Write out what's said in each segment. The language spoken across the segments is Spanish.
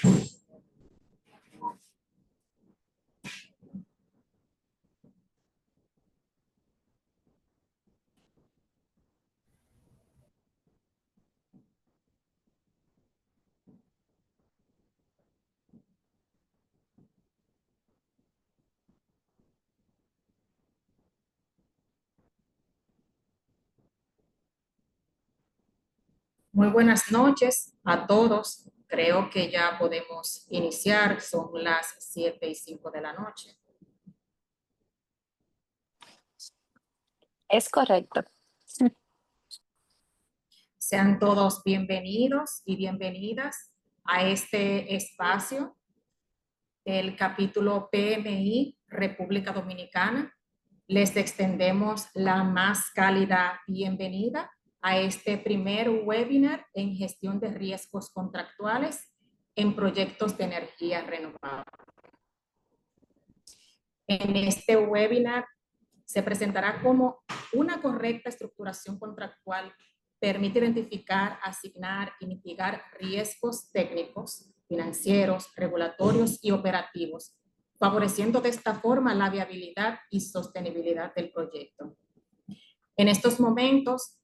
Muy buenas noches a todos. Creo que ya podemos iniciar. Son las 7:05 de la noche. Es correcto. Sean todos bienvenidos y bienvenidas a este espacio, el capítulo PMI República Dominicana. Les extendemos la más cálida bienvenida a este primer webinar en gestión de riesgos contractuales en proyectos de energía renovable. En este webinar se presentará cómo una correcta estructuración contractual permite identificar, asignar y mitigar riesgos técnicos, financieros, regulatorios y operativos, favoreciendo de esta forma la viabilidad y sostenibilidad del proyecto. En estos momentos,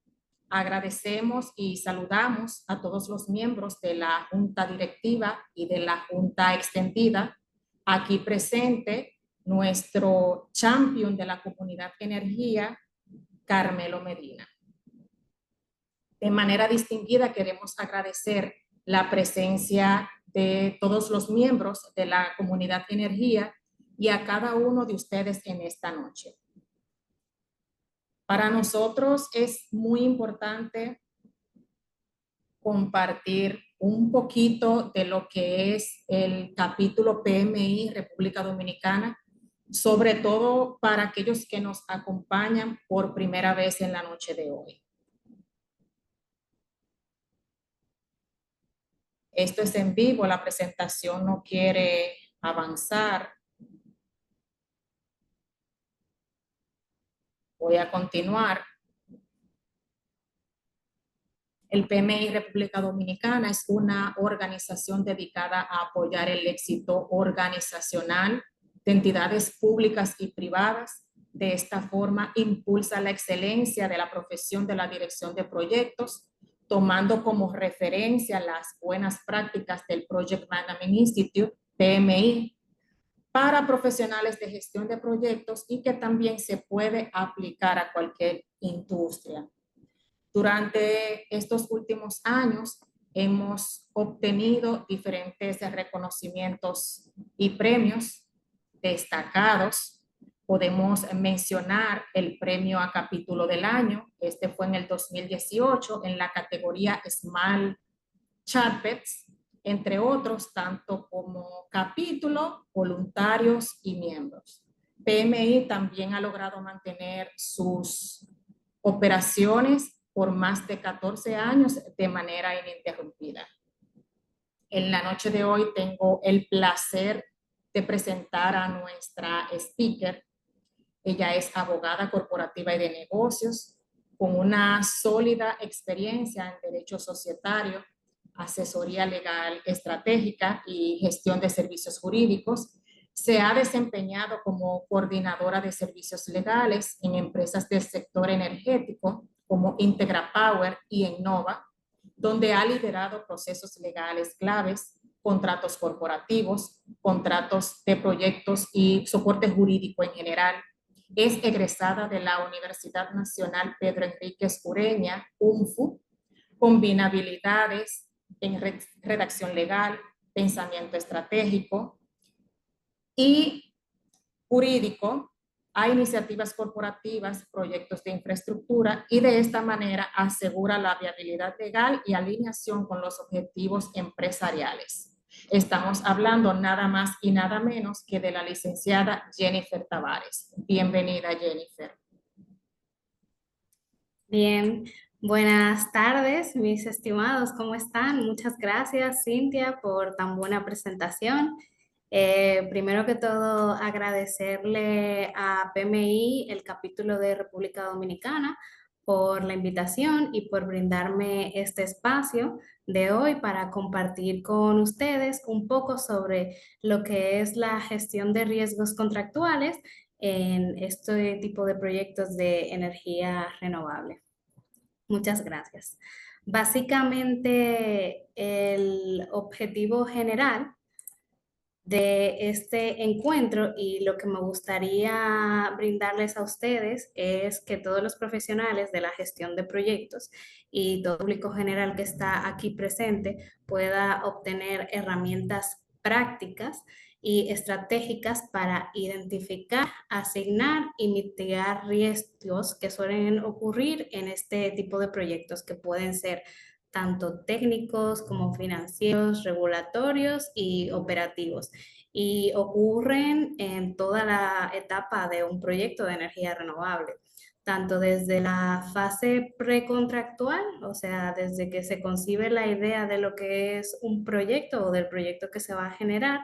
agradecemos y saludamos a todos los miembros de la Junta Directiva y de la Junta Extendida, aquí presente nuestro champion de la comunidad energía, Carmelo Medina. De manera distinguida queremos agradecer la presencia de todos los miembros de la comunidad energía y a cada uno de ustedes en esta noche. Para nosotros es muy importante compartir un poquito de lo que es el capítulo PMI República Dominicana, sobre todo para aquellos que nos acompañan por primera vez en la noche de hoy. Esto es en vivo, la presentación no quiere avanzar. Voy a continuar. El PMI República Dominicana es una organización dedicada a apoyar el éxito organizacional de entidades públicas y privadas. De esta forma, impulsa la excelencia de la profesión de la dirección de proyectos, tomando como referencia las buenas prácticas del Project Management Institute, PMI, para profesionales de gestión de proyectos y que también se puede aplicar a cualquier industria. Durante estos últimos años hemos obtenido diferentes reconocimientos y premios destacados. Podemos mencionar el premio a capítulo del año. Este fue en el 2018 en la categoría Small Charpets, entre otros, tanto como capítulo, voluntarios y miembros. PMI también ha logrado mantener sus operaciones por más de 14 años de manera ininterrumpida. En la noche de hoy tengo el placer de presentar a nuestra speaker. Ella es abogada corporativa y de negocios con una sólida experiencia en derecho societario, asesoría legal estratégica y gestión de servicios jurídicos. Se ha desempeñado como coordinadora de servicios legales en empresas del sector energético como Integra Power y Ennova, donde ha liderado procesos legales claves, contratos corporativos, contratos de proyectos y soporte jurídico en general. Es egresada de la Universidad Nacional Pedro Enríquez Ureña, UNFU, combina habilidades en redacción legal, pensamiento estratégico y jurídico a iniciativas corporativas, proyectos de infraestructura y de esta manera asegura la viabilidad legal y alineación con los objetivos empresariales. Estamos hablando nada más y nada menos que de la licenciada Jennifer Tavares. Bienvenida, Jennifer. Bien, buenas tardes, mis estimados, ¿cómo están? Muchas gracias, Cintia, por tan buena presentación. Primero que todo, agradecerle a PMI, el capítulo de República Dominicana, por la invitación y por brindarme este espacio de hoy para compartir con ustedes un poco sobre lo que es la gestión de riesgos contractuales en este tipo de proyectos de energía renovable. Muchas gracias. Básicamente, el objetivo general de este encuentro y lo que me gustaría brindarles a ustedes es que todos los profesionales de la gestión de proyectos y todo el público general que está aquí presente pueda obtener herramientas prácticas y estratégicas para identificar, asignar y mitigar riesgos que suelen ocurrir en este tipo de proyectos que pueden ser tanto técnicos como financieros, regulatorios y operativos. Y ocurren en toda la etapa de un proyecto de energía renovable, tanto desde la fase precontractual, o sea, desde que se concibe la idea de lo que es un proyecto o del proyecto que se va a generar,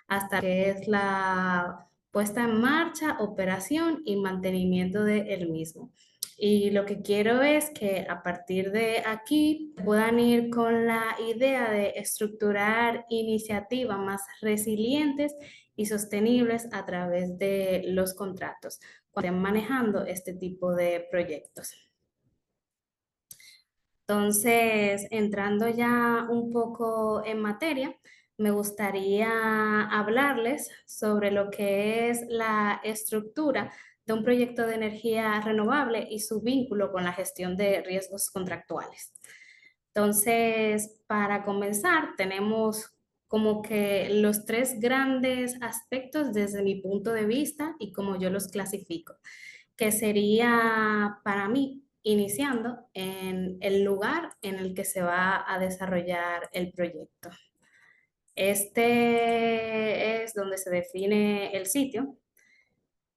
hasta que es la puesta en marcha, operación y mantenimiento del mismo. Y lo que quiero es que a partir de aquí puedan ir con la idea de estructurar iniciativas más resilientes y sostenibles a través de los contratos cuando estén manejando este tipo de proyectos. Entonces, entrando ya un poco en materia, me gustaría hablarles sobre lo que es la estructura de un proyecto de energía renovable y su vínculo con la gestión de riesgos contractuales. Entonces, para comenzar, tenemos como que los tres grandes aspectos desde mi punto de vista y como yo los clasifico, que sería para mí iniciando en el lugar en el que se va a desarrollar el proyecto. Este es donde se define el sitio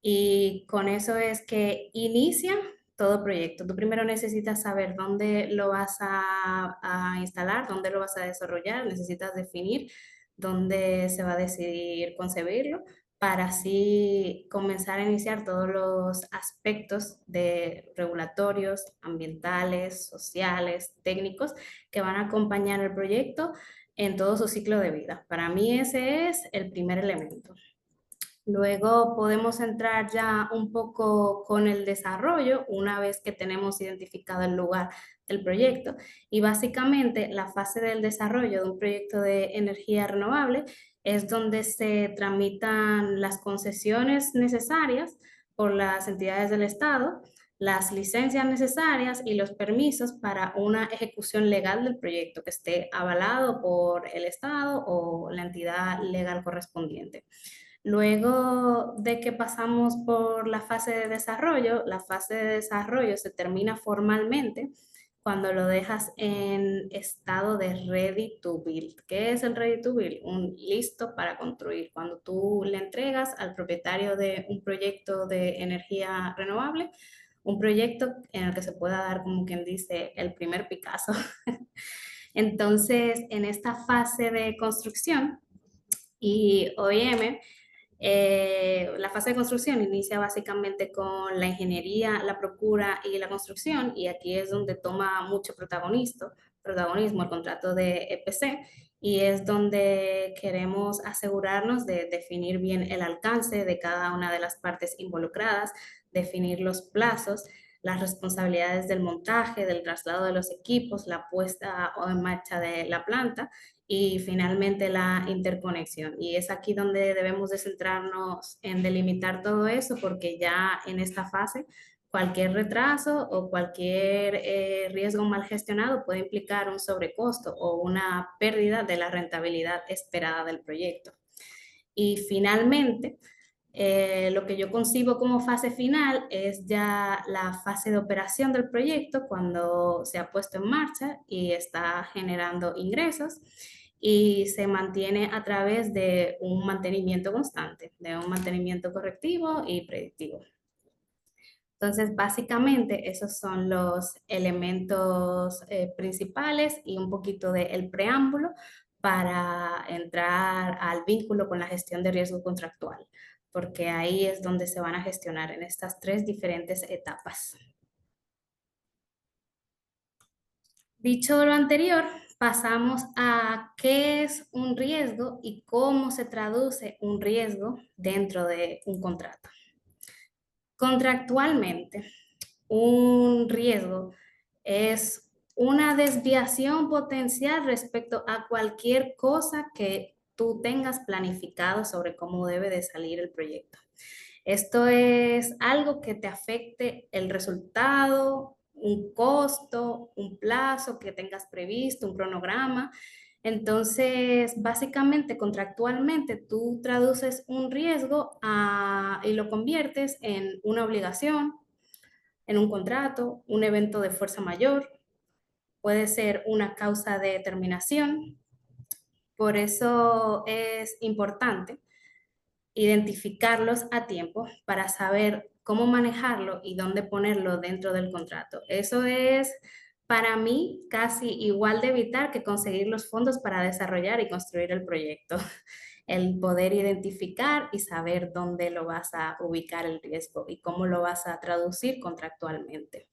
y con eso es que inicia todo proyecto. Tú primero necesitas saber dónde lo vas a instalar, dónde lo vas a desarrollar, necesitas definir dónde se va a decidir concebirlo para así comenzar a iniciar todos los aspectos de regulatorios, ambientales, sociales, técnicos que van a acompañar el proyecto en todo su ciclo de vida. Para mí ese es el primer elemento. Luego podemos entrar ya un poco con el desarrollo una vez que tenemos identificado el lugar del proyecto. Y básicamente la fase del desarrollo de un proyecto de energía renovable es donde se tramitan las concesiones necesarias por las entidades del Estado, las licencias necesarias y los permisos para una ejecución legal del proyecto que esté avalado por el Estado o la entidad legal correspondiente. Luego de que pasamos por la fase de desarrollo, la fase de desarrollo se termina formalmente cuando lo dejas en estado de ready to build. ¿Qué es el ready to build? Un listo para construir. Cuando tú le entregas al propietario de un proyecto de energía renovable, un proyecto en el que se pueda dar, como quien dice, el primer Picasso. Entonces, en esta fase de construcción y OIM, la fase de construcción inicia básicamente con la ingeniería, la procura y la construcción, y aquí es donde toma mucho protagonismo el contrato de EPC, y es donde queremos asegurarnos de definir bien el alcance de cada una de las partes involucradas, definir los plazos, las responsabilidades del montaje, del traslado de los equipos, la puesta en marcha de la planta y finalmente la interconexión. Y es aquí donde debemos de centrarnos en delimitar todo eso porque ya en esta fase cualquier retraso o cualquier riesgo mal gestionado puede implicar un sobrecosto o una pérdida de la rentabilidad esperada del proyecto. Y finalmente, lo que yo concibo como fase final es ya la fase de operación del proyecto cuando se ha puesto en marcha y está generando ingresos y se mantiene a través de un mantenimiento constante, de un mantenimiento correctivo y predictivo. Entonces, básicamente, esos son los elementos principales y un poquito del preámbulo para entrar al vínculo con la gestión de riesgo contractual, porque ahí es donde se van a gestionar en estas tres diferentes etapas. Dicho lo anterior, pasamos a qué es un riesgo y cómo se traduce un riesgo dentro de un contrato. Contractualmente, un riesgo es una desviación potencial respecto a cualquier cosa que tú tengas planificado sobre cómo debe de salir el proyecto. Esto es algo que te afecte el resultado, un costo, un plazo que tengas previsto, un cronograma. Entonces, básicamente, contractualmente, tú traduces un riesgo y lo conviertes en una obligación, en un contrato, un evento de fuerza mayor, puede ser una causa de terminación. Por eso es importante identificarlos a tiempo para saber cómo manejarlo y dónde ponerlo dentro del contrato. Eso es para mí casi igual de vital que conseguir los fondos para desarrollar y construir el proyecto. El poder identificar y saber dónde lo vas a ubicar el riesgo y cómo lo vas a traducir contractualmente.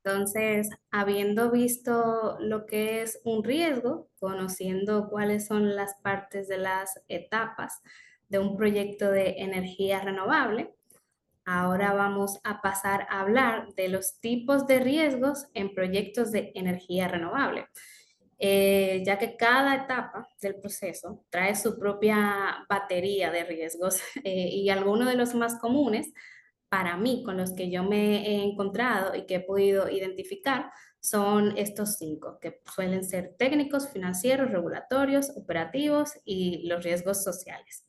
Entonces, habiendo visto lo que es un riesgo, conociendo cuáles son las partes de las etapas de un proyecto de energía renovable, ahora vamos a pasar a hablar de los tipos de riesgos en proyectos de energía renovable. Ya que cada etapa del proceso trae su propia batería de riesgos y algunos de los más comunes para mí, con los que yo me he encontrado y que he podido identificar, son estos 5, que suelen ser técnicos, financieros, regulatorios, operativos y los riesgos sociales.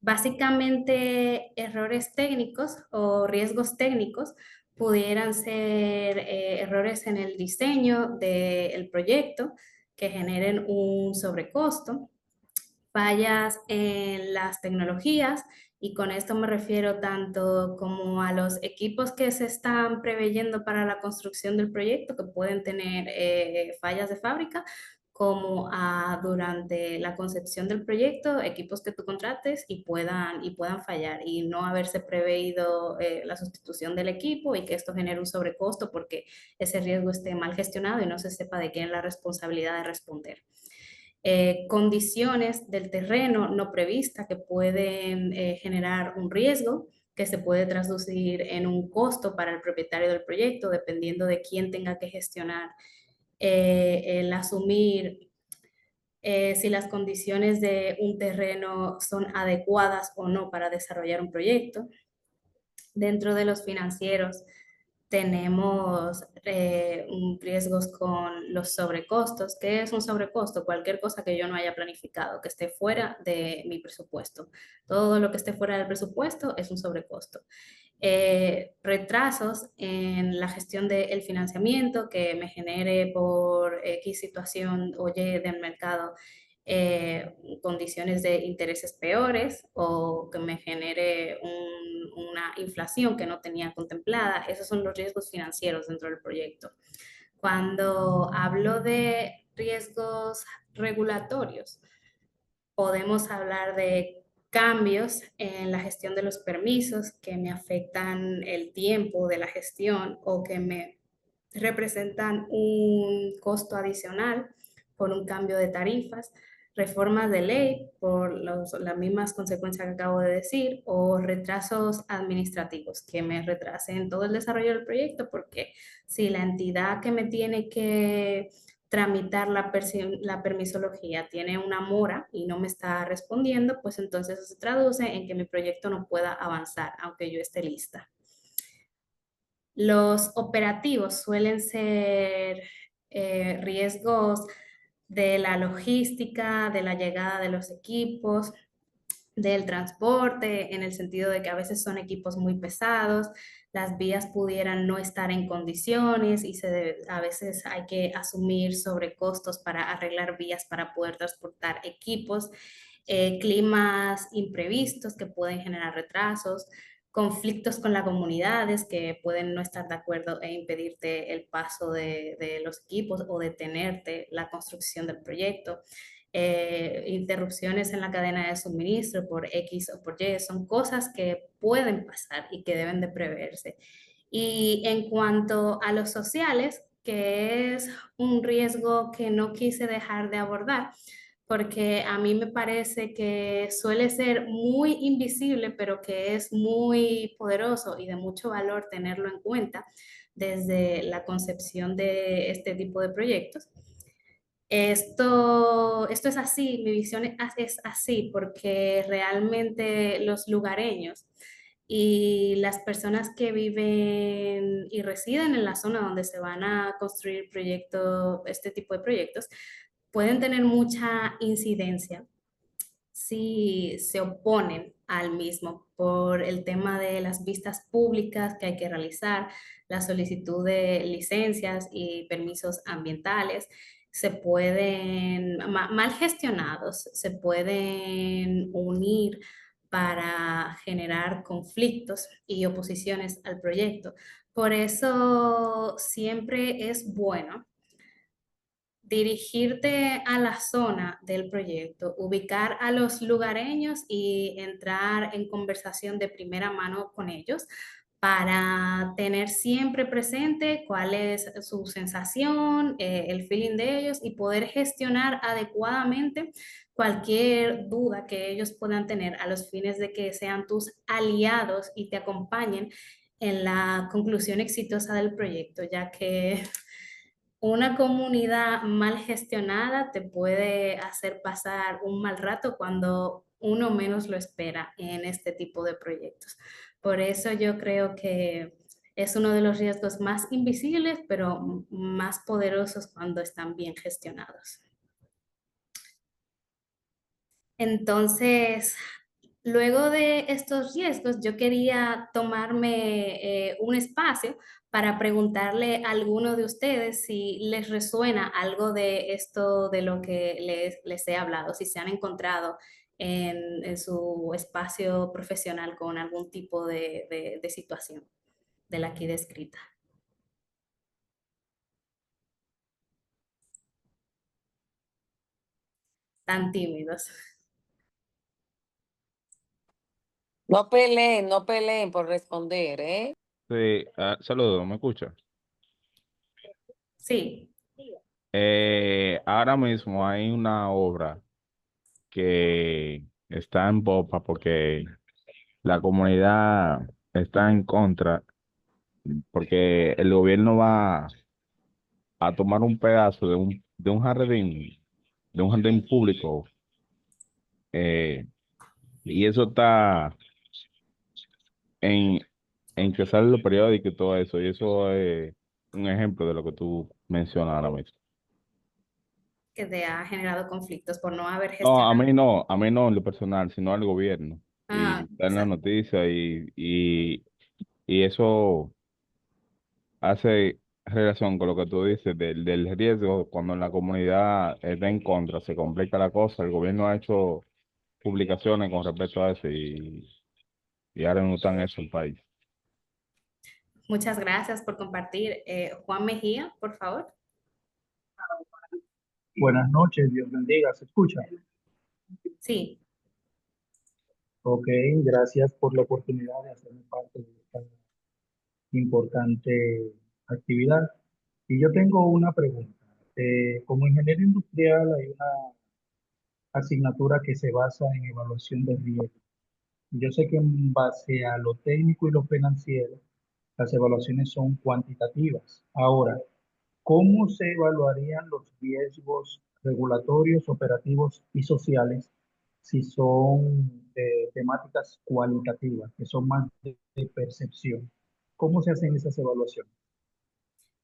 Básicamente, errores técnicos o riesgos técnicos pudieran ser errores en el diseño del proyecto que generen un sobrecosto, fallas en las tecnologías, y con esto me refiero tanto como a los equipos que se están preveyendo para la construcción del proyecto, que pueden tener fallas de fábrica, como a durante la concepción del proyecto, equipos que tú contrates y puedan fallar y no haberse preveído la sustitución del equipo y que esto genere un sobrecosto porque ese riesgo esté mal gestionado y no se sepa de quién es la responsabilidad de responder. Condiciones del terreno no previstas que pueden generar un riesgo que se puede traducir en un costo para el propietario del proyecto, dependiendo de quién tenga que gestionar el asumir si las condiciones de un terreno son adecuadas o no para desarrollar un proyecto. Dentro de los financieros, tenemos riesgos con los sobrecostos. ¿Qué es un sobrecosto? Cualquier cosa que yo no haya planificado, que esté fuera de mi presupuesto. Todo lo que esté fuera del presupuesto es un sobrecosto. Retrasos en la gestión del financiamiento que me genere por X situación o Y del mercado condiciones de intereses peores o que me genere una inflación que no tenía contemplada. Esos son los riesgos financieros dentro del proyecto. Cuando hablo de riesgos regulatorios, podemos hablar de cambios en la gestión de los permisos que me afectan el tiempo de la gestión o que me representan un costo adicional por un cambio de tarifas, reformas de ley por las mismas consecuencias que acabo de decir, o retrasos administrativos que me retrasen todo el desarrollo del proyecto, porque si la entidad que me tiene que tramitar la permisología tiene una mora y no me está respondiendo, pues entonces eso se traduce en que mi proyecto no pueda avanzar, aunque yo esté lista. Los operativos suelen ser riesgos de la logística, de la llegada de los equipos, del transporte, en el sentido de que a veces son equipos muy pesados, las vías pudieran no estar en condiciones y a veces hay que asumir sobrecostos para arreglar vías para poder transportar equipos, climas imprevistos que pueden generar retrasos, conflictos con las comunidades que pueden no estar de acuerdo e impedirte el paso de los equipos o detenerte la construcción del proyecto. Interrupciones en la cadena de suministro por X o por Y, son cosas que pueden pasar y que deben de preverse. Y en cuanto a los sociales, que es un riesgo que no quise dejar de abordar, porque a mí me parece que suele ser muy invisible, pero que es muy poderoso y de mucho valor tenerlo en cuenta desde la concepción de este tipo de proyectos. Esto es así, mi visión es así, porque realmente los lugareños y las personas que viven y residen en la zona donde se van a construir este tipo de proyectos, pueden tener mucha incidencia si se oponen al mismo por el tema de las vistas públicas que hay que realizar, la solicitud de licencias y permisos ambientales. Se pueden, mal gestionados, se pueden unir para generar conflictos y oposiciones al proyecto. Por eso siempre es bueno dirigirte a la zona del proyecto, ubicar a los lugareños y entrar en conversación de primera mano con ellos para tener siempre presente cuál es su sensación, el feeling de ellos y poder gestionar adecuadamente cualquier duda que ellos puedan tener a los fines de que sean tus aliados y te acompañen en la conclusión exitosa del proyecto, ya que una comunidad mal gestionada te puede hacer pasar un mal rato cuando uno menos lo espera en este tipo de proyectos. Por eso yo creo que es uno de los riesgos más invisibles, pero más poderosos cuando están bien gestionados. Entonces, luego de estos riesgos, yo quería tomarme un espacio para preguntarle a alguno de ustedes si les resuena algo de esto de lo que les he hablado, si se han encontrado en su espacio profesional con algún tipo de situación de la aquí descrita. Tan tímidos. No peleen por responder, ¿eh? Sí, saludos, ¿me escucha? Sí, Ahora mismo hay una obra que está en popa porque la comunidad está en contra, porque el gobierno va a tomar un pedazo de un jardín público, eh, y eso está en, en que sale en los periódicos y todo eso, y eso es un ejemplo de lo que tú mencionas ahora mismo. que te ha generado conflictos por no haber No, gestionado. a mí no en lo personal, sino al gobierno. Ah, Y está en la exacto. noticia y eso hace relación con lo que tú dices del riesgo cuando la comunidad está en contra, se complica la cosa. El gobierno ha hecho publicaciones con respecto a eso y ahora no está en eso el país. Muchas gracias por compartir. Juan Mejía, por favor. Buenas noches, Dios bendiga, ¿se escucha? Sí, Ok, gracias por la oportunidad de hacerme parte de esta importante actividad. Y yo tengo una pregunta. Como ingeniero industrial hay una asignatura que se basa en evaluación de riesgo. Yo sé que en base a lo técnico y lo financiero, las evaluaciones son cuantitativas. Ahora, ¿cómo se evaluarían los riesgos regulatorios, operativos y sociales si son temáticas cualitativas, que son más de percepción? ¿Cómo se hacen esas evaluaciones?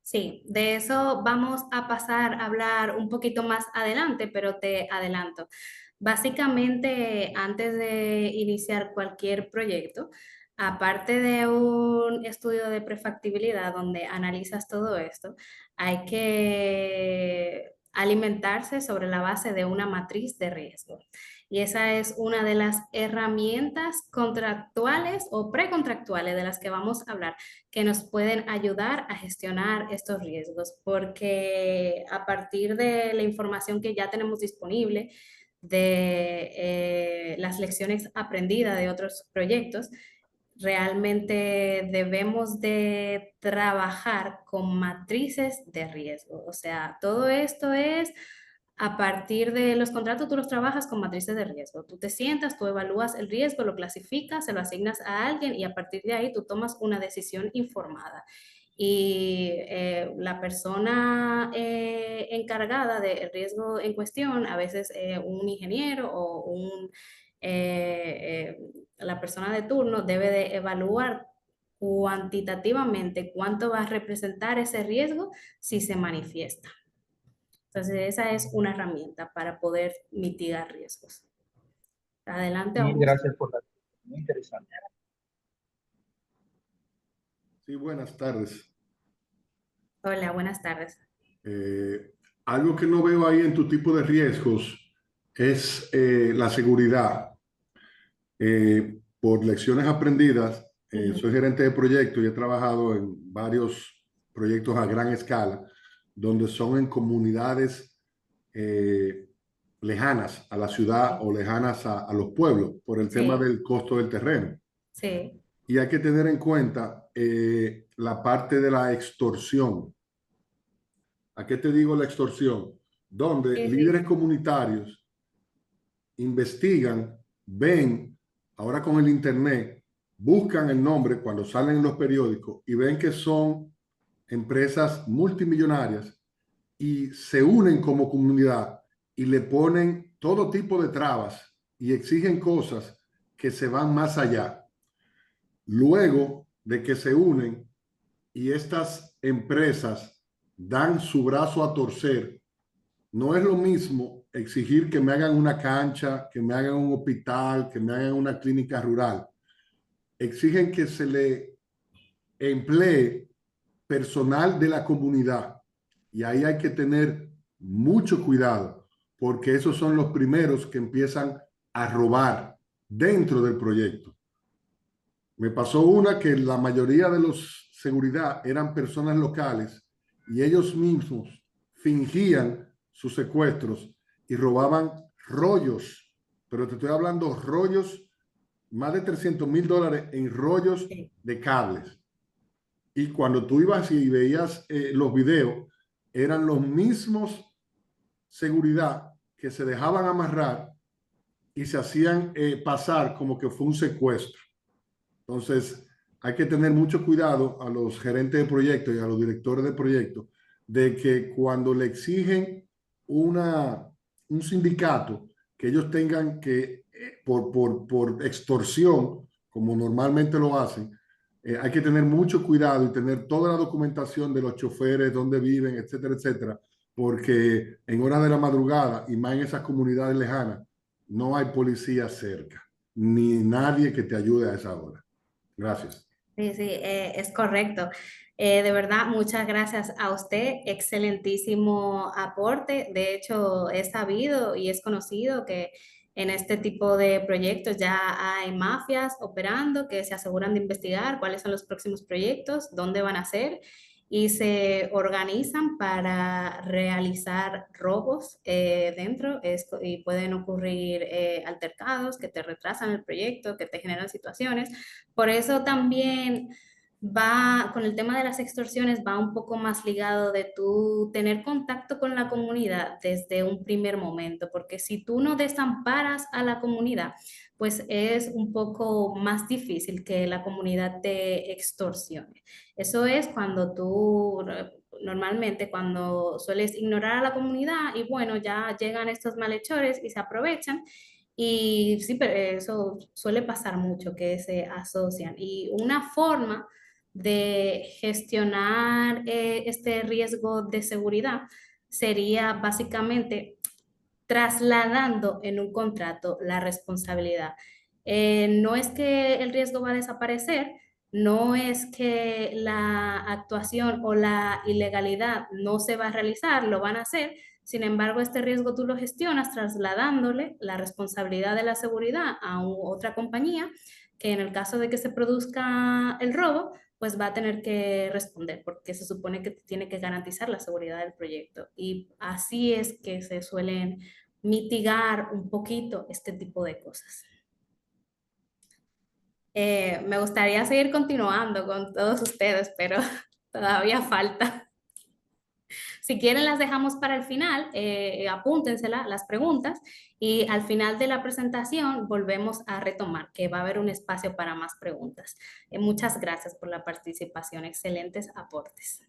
sí, de eso vamos a pasar a hablar un poquito más adelante, pero te adelanto. Básicamente, antes de iniciar cualquier proyecto, aparte de un estudio de prefactibilidad donde analizas todo esto, hay que alimentarse sobre la base de una matriz de riesgo. Y esa es una de las herramientas contractuales o precontractuales de las que vamos a hablar que nos pueden ayudar a gestionar estos riesgos, porque a partir de la información que ya tenemos disponible, de las lecciones aprendidas de otros proyectos, realmente debemos de trabajar con matrices de riesgo. O sea, todo esto es a partir de los contratos, tú los trabajas con matrices de riesgo. Tú te sientas, tú evalúas el riesgo, lo clasificas, se lo asignas a alguien y a partir de ahí tú tomas una decisión informada. Y la persona encargada del riesgo en cuestión, a veces un ingeniero o la persona de turno debe de evaluar cuantitativamente cuánto va a representar ese riesgo si se manifiesta. Entonces, esa es una herramienta para poder mitigar riesgos. Adelante, Mil Augusto. gracias por la muy interesante. Sí, buenas tardes. Hola, buenas tardes. Eh, Algo que no veo ahí en tu tipo de riesgos es la seguridad. Por lecciones aprendidas, soy gerente de proyecto y he trabajado en varios proyectos a gran escala, donde son en comunidades lejanas a la ciudad o lejanas a los pueblos por el tema Sí, del costo del terreno. sí, Y hay que tener en cuenta la parte de la extorsión. ¿A qué te digo la extorsión? Donde sí, líderes sí, comunitarios investigan, ven, ahora con el Internet, buscan el nombre cuando salen en los periódicos y ven que son empresas multimillonarias y se unen como comunidad y le ponen todo tipo de trabas y exigen cosas que se van más allá. Luego de que se unen y estas empresas dan su brazo a torcer, no es lo mismo exigir que me hagan una cancha, que me hagan un hospital, que me hagan una clínica rural. Exigen que se le emplee personal de la comunidad. Y ahí hay que tener mucho cuidado, porque esos son los primeros que empiezan a robar dentro del proyecto. Me pasó una que la mayoría de los seguridad eran personas locales y ellos mismos fingían sus secuestros y robaban rollos, pero te estoy hablando rollos, más de $300,000 en rollos sí. de cables. Y cuando tú ibas y veías los videos, eran los mismos seguridad que se dejaban amarrar y se hacían pasar como que fue un secuestro. Entonces, hay que tener mucho cuidado a los gerentes de proyectos y a los directores de proyectos de que cuando le exigen un sindicato, que ellos tengan que, por extorsión, como normalmente lo hacen, hay que tener mucho cuidado y tener toda la documentación de los choferes, dónde viven, etcétera, etcétera, porque en horas de la madrugada y más en esas comunidades lejanas, no hay policía cerca, ni nadie que te ayude a esa hora. Gracias. Sí, sí, es correcto. De verdad, muchas gracias a usted. Excelentísimo aporte. De hecho, he sabido y es conocido que en este tipo de proyectos ya hay mafias operando que se aseguran de investigar cuáles son los próximos proyectos, dónde van a ser y se organizan para realizar robos dentro y pueden ocurrir altercados que te retrasan el proyecto, que te generan situaciones. Por eso también va, con el tema de las extorsiones, va un poco más ligado de tú tener contacto con la comunidad desde un primer momento, porque si tú no desamparas a la comunidad, pues es un poco más difícil que la comunidad te extorsione. Eso es cuando tú, normalmente cuando sueles ignorar a la comunidad y bueno, ya llegan estos malhechores y se aprovechan. Y sí, pero eso suele pasar mucho, que se asocian. Y una forma de gestionar este riesgo de seguridad sería básicamente trasladando en un contrato la responsabilidad. No es que el riesgo va a desaparecer, no es que la actuación o la ilegalidad no se va a realizar, lo van a hacer. Sin embargo, este riesgo tú lo gestionas trasladándole la responsabilidad de la seguridad a otra compañía que en el caso de que se produzca el robo, pues va a tener que responder porque se supone que tiene que garantizar la seguridad del proyecto. Y así es que se suelen mitigar un poquito este tipo de cosas. Me gustaría seguir continuando con todos ustedes, pero todavía falta. Si quieren las dejamos para el final, apúntensela las preguntas y al final de la presentación volvemos a retomar, que va a haber un espacio para más preguntas. Muchas gracias por la participación, excelentes aportes.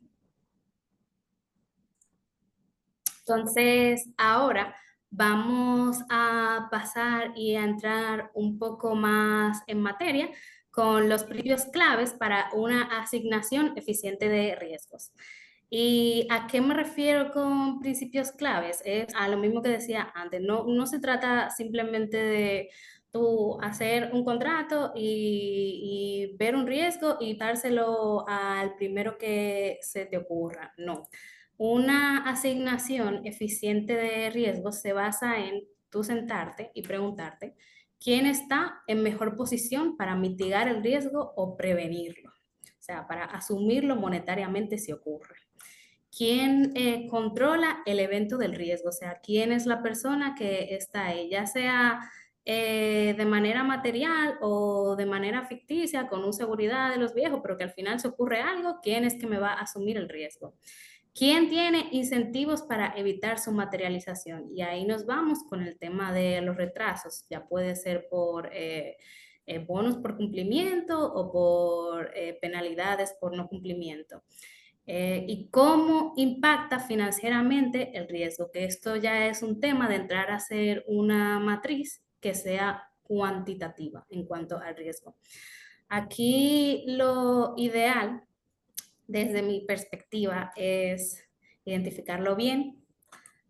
Entonces, ahora vamos a pasar y a entrar un poco más en materia con los principios claves para una asignación eficiente de riesgos. ¿Y a qué me refiero con principios claves? Es a lo mismo que decía antes, no se trata simplemente de tú hacer un contrato y ver un riesgo y dárselo al primero que se te ocurra, no. Una asignación eficiente de riesgos se basa en tú sentarte y preguntarte quién está en mejor posición para mitigar el riesgo o prevenirlo, o sea, para asumirlo monetariamente si ocurre. ¿Quién controla el evento del riesgo? O sea, ¿quién es la persona que está ahí? Ya sea de manera material o de manera ficticia, con un seguridad de los viejos, pero que al final se ocurre algo, ¿quién es que me va a asumir el riesgo? ¿Quién tiene incentivos para evitar su materialización? Y ahí nos vamos con el tema de los retrasos. Ya puede ser por bonos por cumplimiento o por penalidades por no cumplimiento. Y cómo impacta financieramente el riesgo, que esto ya es un tema de entrar a hacer una matriz que sea cuantitativa en cuanto al riesgo. Aquí lo ideal, desde mi perspectiva, es identificarlo bien,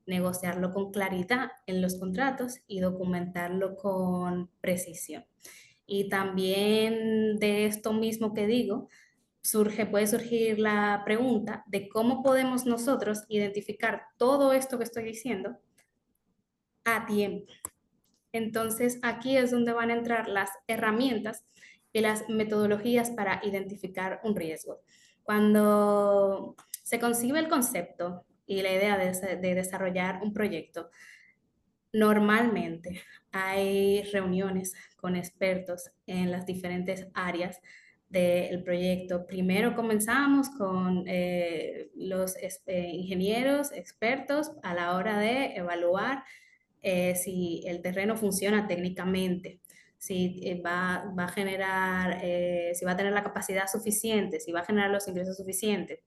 negociarlo con claridad en los contratos y documentarlo con precisión. Y también de esto mismo que digo, puede surgir la pregunta de cómo podemos nosotros identificar todo esto que estoy diciendo a tiempo. Entonces, aquí es donde van a entrar las herramientas y las metodologías para identificar un riesgo. Cuando se concibe el concepto y la idea de desarrollar un proyecto, normalmente hay reuniones con expertos en las diferentes áreas del proyecto. Primero comenzamos con los ingenieros expertos a la hora de evaluar si el terreno funciona técnicamente, si va a generar, si va a tener la capacidad suficiente, si va a generar los ingresos suficientes.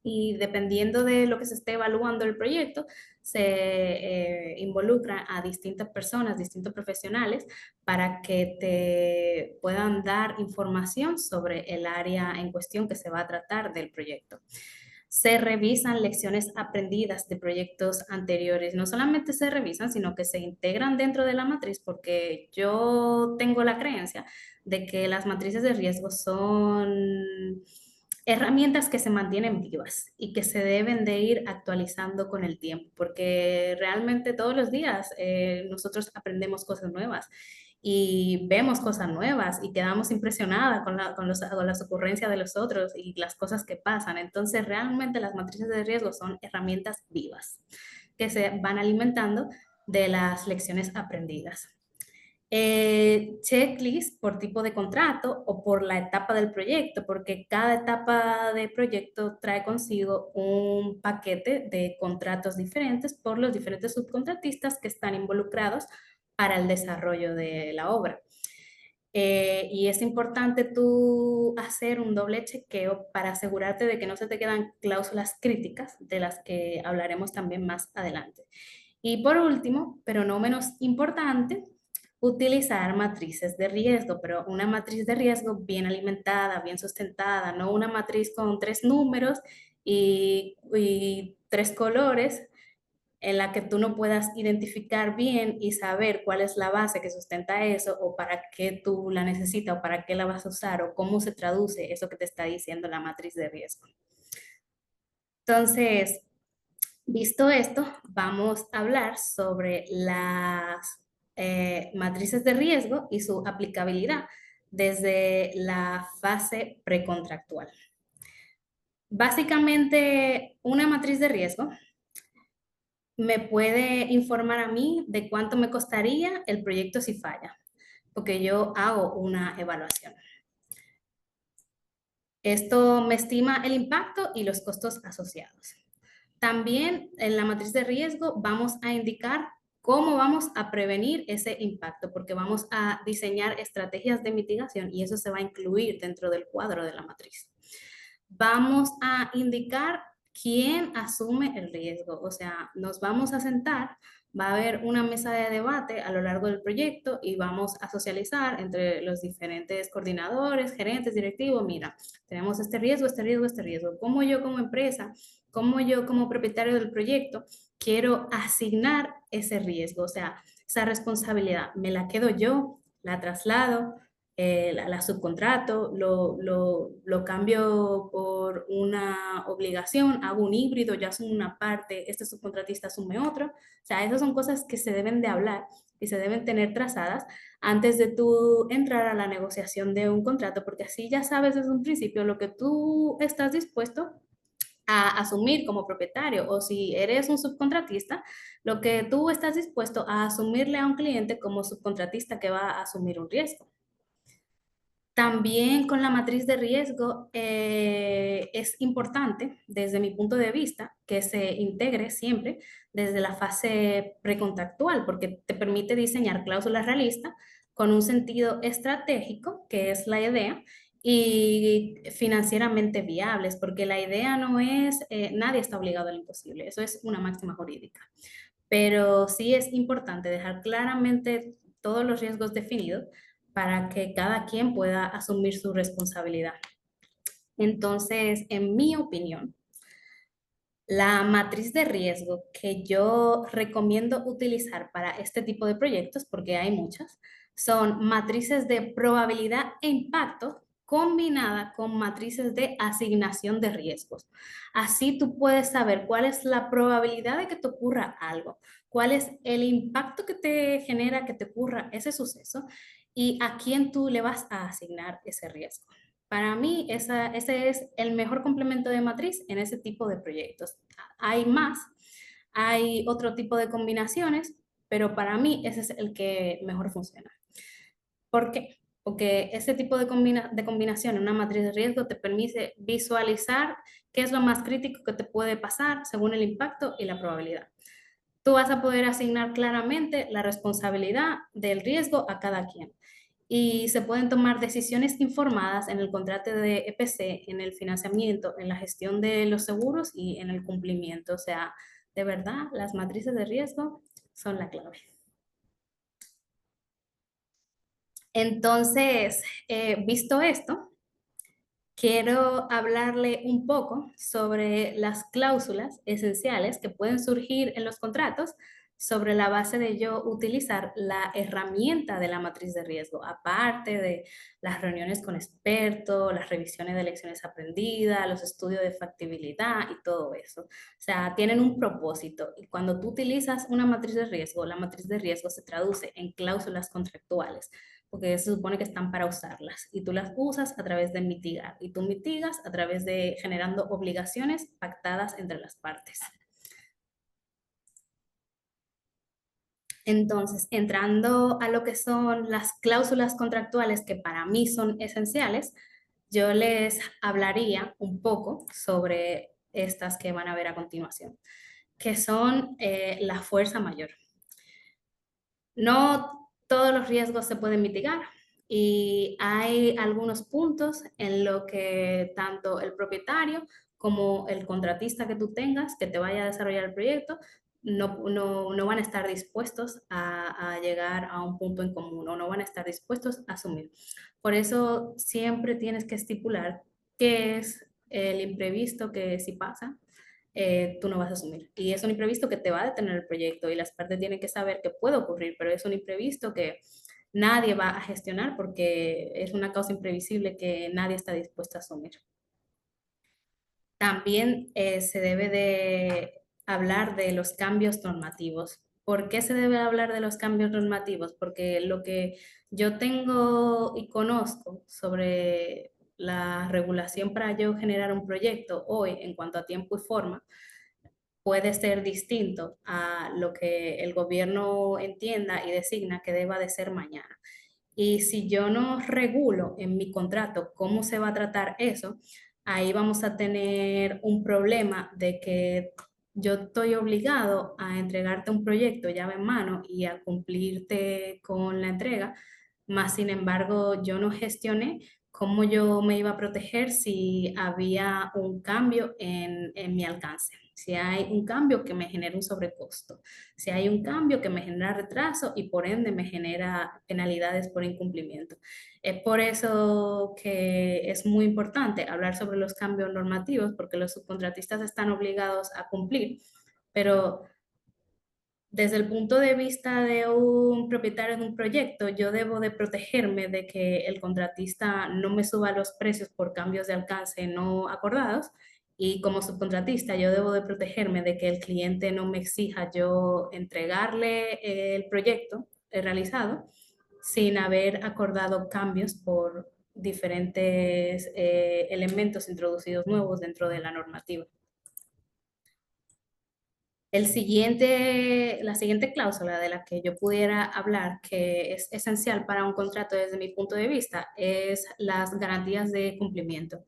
Y dependiendo de lo que se esté evaluando el proyecto, se involucra a distintas personas, distintos profesionales, para que te puedan dar información sobre el área en cuestión que se va a tratar del proyecto. Se revisan lecciones aprendidas de proyectos anteriores. No solamente se revisan, sino que se integran dentro de la matriz, porque yo tengo la creencia de que las matrices de riesgo son herramientas que se mantienen vivas y que se deben de ir actualizando con el tiempo, porque realmente todos los días nosotros aprendemos cosas nuevas y vemos cosas nuevas y quedamos impresionadas con las ocurrencias de los otros y las cosas que pasan. Entonces, realmente las matrices de riesgo son herramientas vivas que se van alimentando de las lecciones aprendidas. Checklist por tipo de contrato o por la etapa del proyecto, porque cada etapa de proyecto trae consigo un paquete de contratos diferentes por los diferentes subcontratistas que están involucrados para el desarrollo de la obra. Y es importante tú hacer un doble chequeo para asegurarte de que no se te quedan cláusulas críticas, de las que hablaremos también más adelante. Y por último, pero no menos importante, utilizar matrices de riesgo, pero una matriz de riesgo bien alimentada, bien sustentada, no una matriz con 3 números y 3 colores en la que tú no puedas identificar bien y saber cuál es la base que sustenta eso o para qué tú la necesitas o para qué la vas a usar o cómo se traduce eso que te está diciendo la matriz de riesgo. Entonces, visto esto, vamos a hablar sobre las matrices de riesgo y su aplicabilidad desde la fase precontractual. Básicamente, una matriz de riesgo me puede informar a mí de cuánto me costaría el proyecto si falla. porque yo hago una evaluación. Esto me estima el impacto y los costos asociados. También en la matriz de riesgo vamos a indicar cómo vamos a prevenir ese impacto, porque vamos a diseñar estrategias de mitigación y eso se va a incluir dentro del cuadro de la matriz. Vamos a indicar quién asume el riesgo, o sea, nos vamos a sentar, va a haber una mesa de debate a lo largo del proyecto y vamos a socializar entre los diferentes coordinadores, gerentes, directivos. Mira, tenemos este riesgo, este riesgo, este riesgo. ¿Cómo yo como empresa, cómo yo como propietario del proyecto quiero asignar ese riesgo? O sea, esa responsabilidad, ¿me la quedo yo? ¿La traslado? La subcontrato, lo cambio por una obligación, hago un híbrido, yo asumo una parte, este subcontratista asume otro. O sea, esas son cosas que se deben de hablar y se deben tener trazadas antes de tú entrar a la negociación de un contrato, porque así ya sabes desde un principio lo que tú estás dispuesto a asumir como propietario, o si eres un subcontratista, lo que tú estás dispuesto a asumirle a un cliente como subcontratista que va a asumir un riesgo. También con la matriz de riesgo es importante, desde mi punto de vista, que se integre siempre desde la fase precontractual, porque te permite diseñar cláusulas realistas con un sentido estratégico, que es la idea, y financieramente viables, porque la idea no es, nadie está obligado a lo imposible, eso es una máxima jurídica. Pero sí es importante dejar claramente todos los riesgos definidos para que cada quien pueda asumir su responsabilidad. Entonces, en mi opinión, la matriz de riesgo que yo recomiendo utilizar para este tipo de proyectos, porque hay muchas, son matrices de probabilidad e impacto combinada con matrices de asignación de riesgos. Así tú puedes saber cuál es la probabilidad de que te ocurra algo, cuál es el impacto que te genera que te ocurra ese suceso y a quién tú le vas a asignar ese riesgo. Para mí, ese es el mejor complemento de matriz en ese tipo de proyectos. Hay más, hay otro tipo de combinaciones, pero para mí ese es el que mejor funciona. ¿Por qué? Porque ese tipo de combinación en una matriz de riesgo te permite visualizar qué es lo más crítico que te puede pasar según el impacto y la probabilidad. Tú vas a poder asignar claramente la responsabilidad del riesgo a cada quien y se pueden tomar decisiones informadas en el contrato de EPC, en el financiamiento, en la gestión de los seguros y en el cumplimiento. O sea, de verdad, las matrices de riesgo son la clave. Entonces, visto esto, quiero hablarle un poco sobre las cláusulas esenciales que pueden surgir en los contratos sobre la base de yo utilizar la herramienta de la matriz de riesgo, aparte de las reuniones con expertos, las revisiones de lecciones aprendidas, los estudios de factibilidad y todo eso. O sea, tienen un propósito y cuando tú utilizas una matriz de riesgo, la matriz de riesgo se traduce en cláusulas contractuales porque se supone que están para usarlas y tú las usas a través de mitigar y tú mitigas a través de generando obligaciones pactadas entre las partes. Entonces, entrando a lo que son las cláusulas contractuales que para mí son esenciales, yo les hablaría un poco sobre estas que van a ver a continuación, que son la fuerza mayor. No todos los riesgos se pueden mitigar y hay algunos puntos en lo que tanto el propietario como el contratista que tú tengas que te vaya a desarrollar el proyecto no van a estar dispuestos a llegar a un punto en común o no van a estar dispuestos a asumir. Por eso siempre tienes que estipular qué es el imprevisto que si pasa, tú no vas a asumir. Y es un imprevisto que te va a detener el proyecto y las partes tienen que saber que puede ocurrir, pero es un imprevisto que nadie va a gestionar porque es una causa imprevisible que nadie está dispuesto a asumir. También se debe de hablar de los cambios normativos. ¿Por qué se debe hablar de los cambios normativos? Porque lo que yo tengo y conozco sobre la regulación para yo generar un proyecto hoy en cuanto a tiempo y forma puede ser distinto a lo que el gobierno entienda y designa que deba de ser mañana. Y si yo no regulo en mi contrato cómo se va a tratar eso, ahí vamos a tener un problema de que yo estoy obligado a entregarte un proyecto llave en mano y a cumplirte con la entrega, más sin embargo yo no gestioné cómo yo me iba a proteger si había un cambio en mi alcance, si hay un cambio que me genera un sobrecosto, si hay un cambio que me genera retraso y por ende me genera penalidades por incumplimiento. Es por eso que es muy importante hablar sobre los cambios normativos, porque los subcontratistas están obligados a cumplir, pero desde el punto de vista de un propietario de un proyecto, yo debo de protegerme de que el contratista no me suba los precios por cambios de alcance no acordados. Y como subcontratista, yo debo de protegerme de que el cliente no me exija yo entregarle el proyecto realizado sin haber acordado cambios por diferentes elementos introducidos nuevos dentro de la normativa. La siguiente cláusula de la que yo pudiera hablar, que es esencial para un contrato desde mi punto de vista, es las garantías de cumplimiento.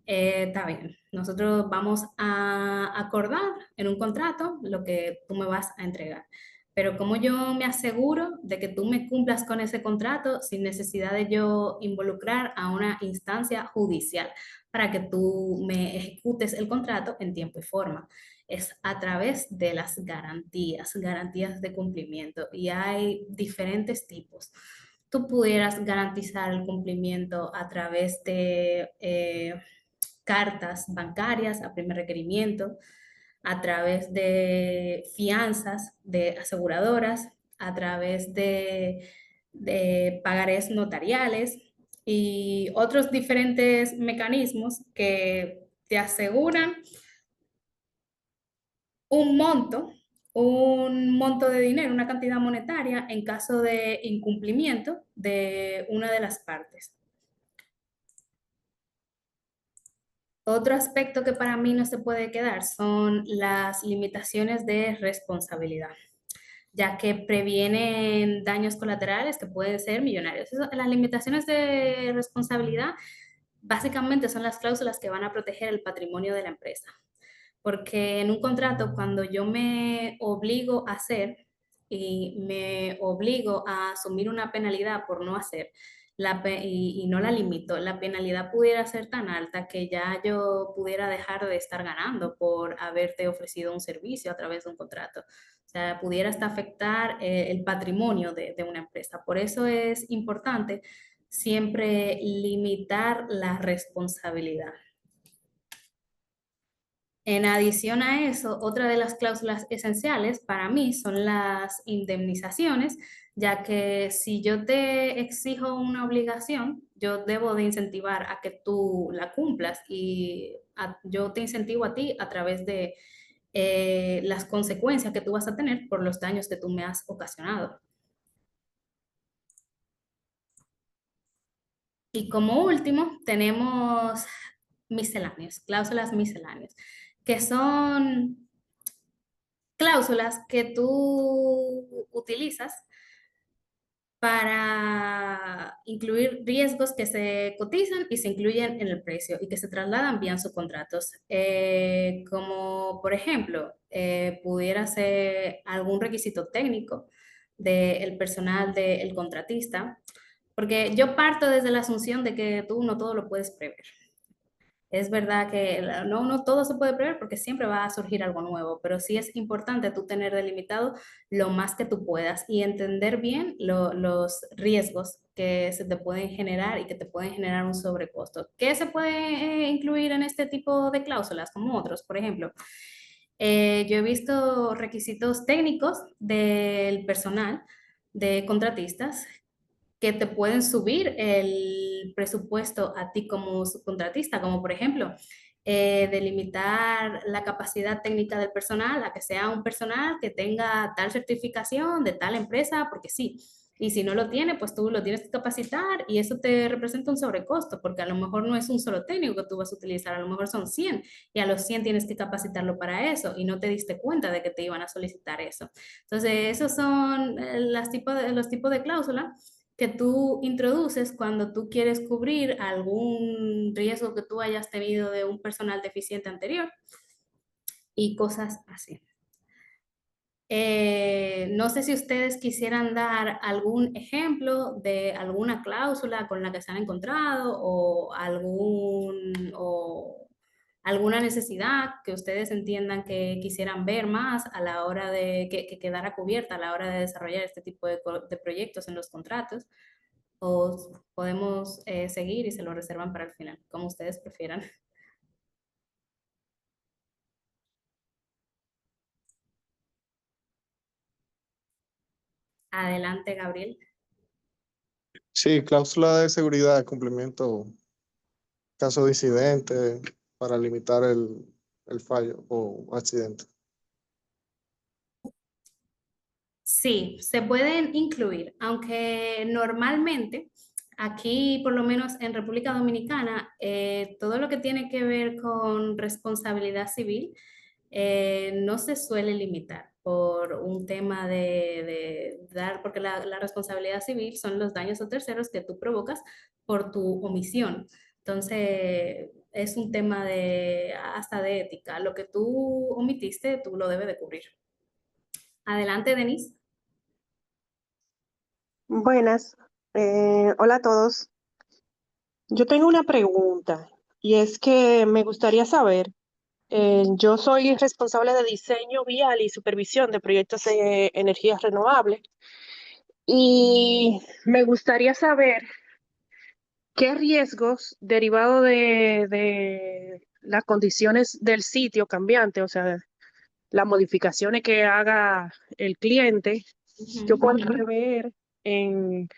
Está bien, nosotros vamos a acordar en un contrato lo que tú me vas a entregar, pero ¿cómo yo me aseguro de que tú me cumplas con ese contrato sin necesidad de yo involucrar a una instancia judicial para que tú me ejecutes el contrato en tiempo y forma? Es a través de las garantías de cumplimiento, y hay diferentes tipos. Tú pudieras garantizar el cumplimiento a través de cartas bancarias a primer requerimiento, a través de fianzas de aseguradoras, a través de pagarés notariales y otros diferentes mecanismos que te aseguran un monto, un monto de dinero, una cantidad monetaria en caso de incumplimiento de una de las partes. Otro aspecto que para mí no se puede quedar son las limitaciones de responsabilidad, ya que previenen daños colaterales que pueden ser millonarios. Las limitaciones de responsabilidad básicamente son las cláusulas que van a proteger el patrimonio de la empresa. Porque en un contrato, cuando yo me obligo a hacer y me obligo a asumir una penalidad por no hacer, y no la limito, la penalidad pudiera ser tan alta que ya yo pudiera dejar de estar ganando por haberte ofrecido un servicio a través de un contrato. O sea, pudiera hasta afectar el patrimonio de una empresa. Por eso es importante siempre limitar la responsabilidad. En adición a eso, otra de las cláusulas esenciales para mí son las indemnizaciones, ya que si yo te exijo una obligación, yo debo de incentivar a que tú la cumplas, y yo te incentivo a ti a través de las consecuencias que tú vas a tener por los daños que tú me has ocasionado. Y como último, tenemos misceláneos, cláusulas misceláneas, que son cláusulas que tú utilizas para incluir riesgos que se cotizan y se incluyen en el precio y que se trasladan vía subcontratos. Como por ejemplo, pudiera ser algún requisito técnico del personal del contratista, porque yo parto desde la asunción de que tú no todo lo puedes prever. Es verdad que no todo se puede prever porque siempre va a surgir algo nuevo, pero sí es importante tú tener delimitado lo más que tú puedas y entender bien los riesgos que se te pueden generar y que te pueden generar un sobrecosto. ¿Qué se puede incluir en este tipo de cláusulas como otros? Por ejemplo, yo he visto requisitos técnicos del personal de contratistas que te pueden subir el presupuesto a ti como subcontratista, como por ejemplo, delimitar la capacidad técnica del personal a que sea un personal que tenga tal certificación de tal empresa, porque sí. Y si no lo tiene, pues tú lo tienes que capacitar y eso te representa un sobrecosto, porque a lo mejor no es un solo técnico que tú vas a utilizar, a lo mejor son 100 y a los 100 tienes que capacitarlo para eso y no te diste cuenta de que te iban a solicitar eso. Entonces, esos son los tipos de cláusulas que tú introduces cuando tú quieres cubrir algún riesgo que tú hayas tenido de un personal deficiente anterior y cosas así. No sé si ustedes quisieran dar algún ejemplo de alguna cláusula con la que se han encontrado o alguna necesidad que ustedes entiendan que quisieran ver más a la hora de que quedara cubierta a la hora de desarrollar este tipo de proyectos en los contratos. O podemos seguir y se lo reservan para el final, como ustedes prefieran. Adelante, Gabriel. Sí, cláusula de seguridad, cumplimiento, caso de incidente, para limitar el fallo o accidente. Sí, se pueden incluir, aunque normalmente aquí, por lo menos en República Dominicana, todo lo que tiene que ver con responsabilidad civil no se suele limitar por un tema de dar, porque la responsabilidad civil son los daños a terceros que tú provocas por tu omisión. Entonces, es un tema de hasta de ética. Lo que tú omitiste, tú lo debes de cubrir. Adelante, Denise. Buenas, hola a todos. Yo tengo una pregunta y es que me gustaría saber, yo soy responsable de diseño vial y supervisión de proyectos de energías renovables y me gustaría saber qué riesgos derivados de las condiciones del sitio cambiante, o sea, las modificaciones que haga el cliente, yo puedo prever en,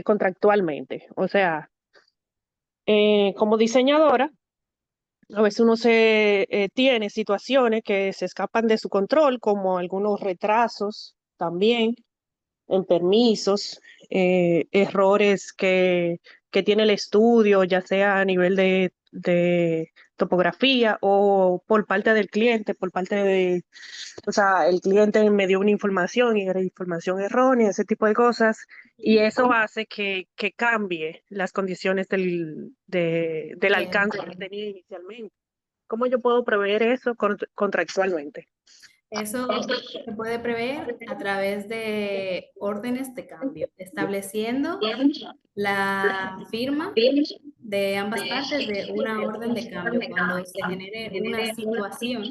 contractualmente. O sea, como diseñadora, a veces uno tiene situaciones que se escapan de su control, como algunos retrasos también en permisos, errores que tiene el estudio, ya sea a nivel de topografía o por parte del cliente, o sea, el cliente me dio una información y era información errónea, ese tipo de cosas, y eso hace que cambie las condiciones del alcance que tenía inicialmente. ¿Cómo yo puedo prever eso contractualmente? Eso se puede prever a través de órdenes de cambio, estableciendo la firma de ambas partes de una orden de cambio cuando se genere una situación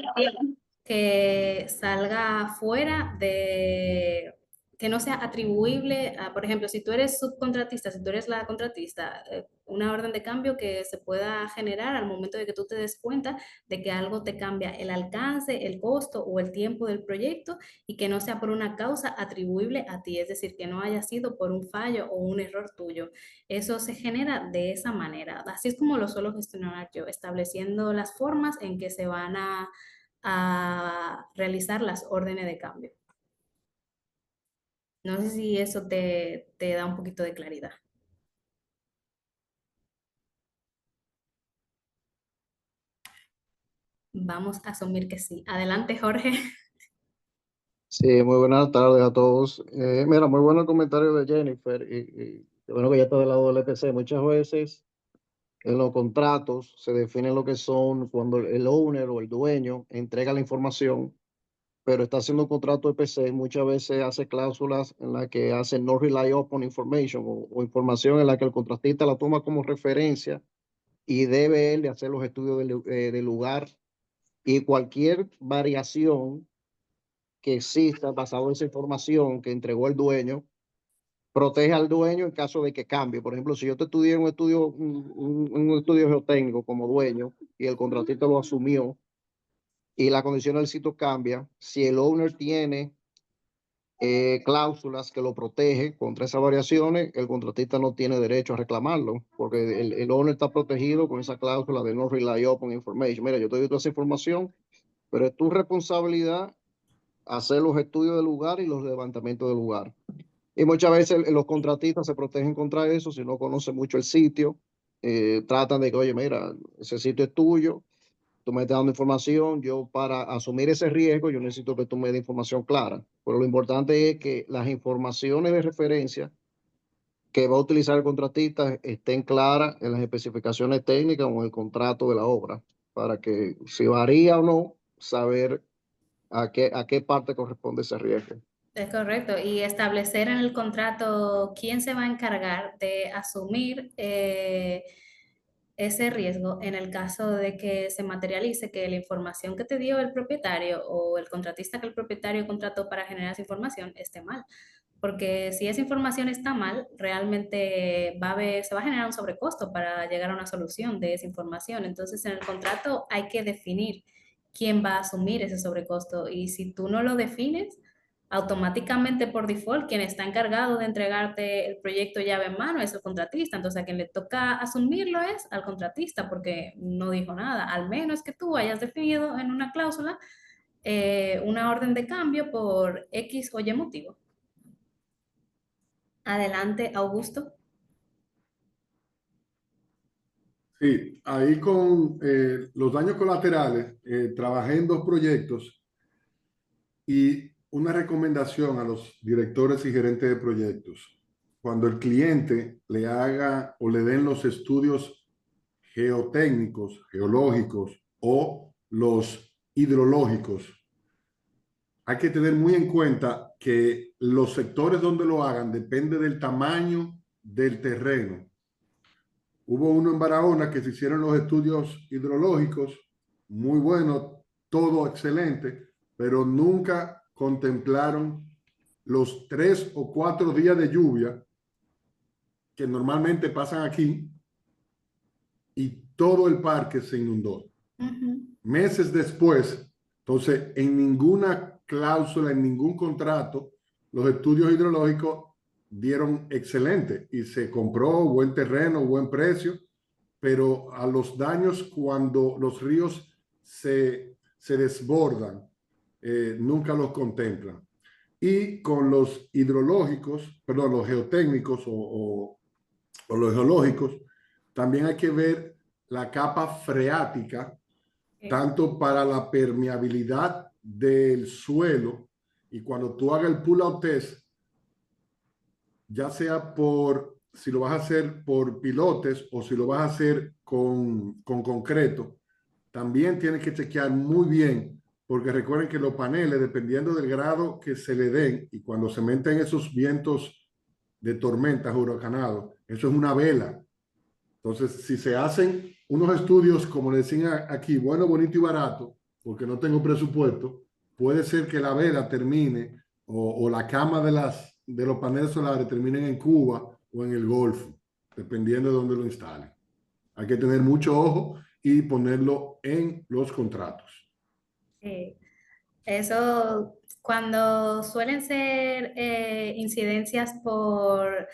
que salga fuera de, que no sea atribuible a, por ejemplo, si tú eres subcontratista, si tú eres la contratista, una orden de cambio que se pueda generar al momento de que tú te des cuenta de que algo te cambia el alcance, el costo o el tiempo del proyecto y que no sea por una causa atribuible a ti, es decir, que no haya sido por un fallo o un error tuyo. Eso se genera de esa manera. Así es como lo suelo gestionar yo, estableciendo las formas en que se van a realizar las órdenes de cambio. No sé si eso te da un poquito de claridad. Vamos a asumir que sí. Adelante, Jorge. Sí, muy buenas tardes a todos. Mira, muy bueno el comentario de Jennifer y qué bueno que ya está del lado del EPC. Muchas veces en los contratos se definen lo que son cuando el owner o el dueño entrega la información, pero está haciendo un contrato EPC, muchas veces hace cláusulas en las que hace no rely upon information o información en la que el contratista la toma como referencia y debe él de hacer los estudios del lugar y cualquier variación que exista basado en esa información que entregó el dueño, protege al dueño en caso de que cambie. Por ejemplo, si yo te estudié un estudio geotécnico como dueño y el contratista lo asumió y la condición del sitio cambia, si el owner tiene cláusulas que lo protege contra esas variaciones, el contratista no tiene derecho a reclamarlo, porque el owner está protegido con esa cláusula de no rely upon information. Mira, yo te doy toda esa información, pero es tu responsabilidad hacer los estudios del lugar y los levantamientos del lugar. Y muchas veces los contratistas se protegen contra eso si no conocen mucho el sitio. Tratan de que, oye, mira, ese sitio es tuyo, tú me estás dando información, yo para asumir ese riesgo, yo necesito que tú me des información clara. Pero lo importante es que las informaciones de referencia que va a utilizar el contratista estén claras en las especificaciones técnicas o en el contrato de la obra, para que si varía o no, saber a qué parte corresponde ese riesgo. Es correcto. Y establecer en el contrato quién se va a encargar de asumir ese riesgo en el caso de que se materialice que la información que te dio el propietario o el contratista que el propietario contrató para generar esa información esté mal. Porque si esa información está mal, realmente se va a generar un sobrecosto para llegar a una solución de esa información. Entonces, en el contrato hay que definir quién va a asumir ese sobrecosto. Y si tú no lo defines, automáticamente por default, quien está encargado de entregarte el proyecto llave en mano es el contratista. Entonces, a quien le toca asumirlo es al contratista porque no dijo nada, al menos que tú hayas definido en una cláusula una orden de cambio por X o Y motivo. Adelante, Augusto. Sí, ahí con los daños colaterales, trabajé en 2 proyectos y una recomendación a los directores y gerentes de proyectos. Cuando el cliente le haga o le den los estudios geotécnicos, geológicos o los hidrológicos, hay que tener muy en cuenta que los sectores donde lo hagan depende del tamaño del terreno. Hubo uno en Barahona que se hicieron los estudios hidrológicos, muy bueno, todo excelente, pero nunca contemplaron los 3 o 4 días de lluvia que normalmente pasan aquí y todo el parque se inundó. Meses después, entonces, en ninguna cláusula, en ningún contrato, los estudios hidrológicos dieron excelente y se compró buen terreno, buen precio, pero a los daños cuando los ríos se desbordan, nunca los contemplan. Y con los hidrológicos, perdón, los geotécnicos o los geológicos, también hay que ver la capa freática, tanto para la permeabilidad del suelo y cuando tú hagas el pull-out test, ya sea si lo vas a hacer por pilotes o si lo vas a hacer con concreto, también tienes que chequear muy bien, porque recuerden que los paneles, dependiendo del grado que se le den y cuando se meten esos vientos de tormentas huracanados, eso es una vela. Entonces, si se hacen unos estudios, como le decían aquí, bueno, bonito y barato, porque no tengo presupuesto, puede ser que la vela termine o la cama de los paneles solares terminen en Cuba o en el Golfo, dependiendo de dónde lo instalen. Hay que tener mucho ojo y ponerlo en los contratos. Eso, cuando suelen ser incidencias por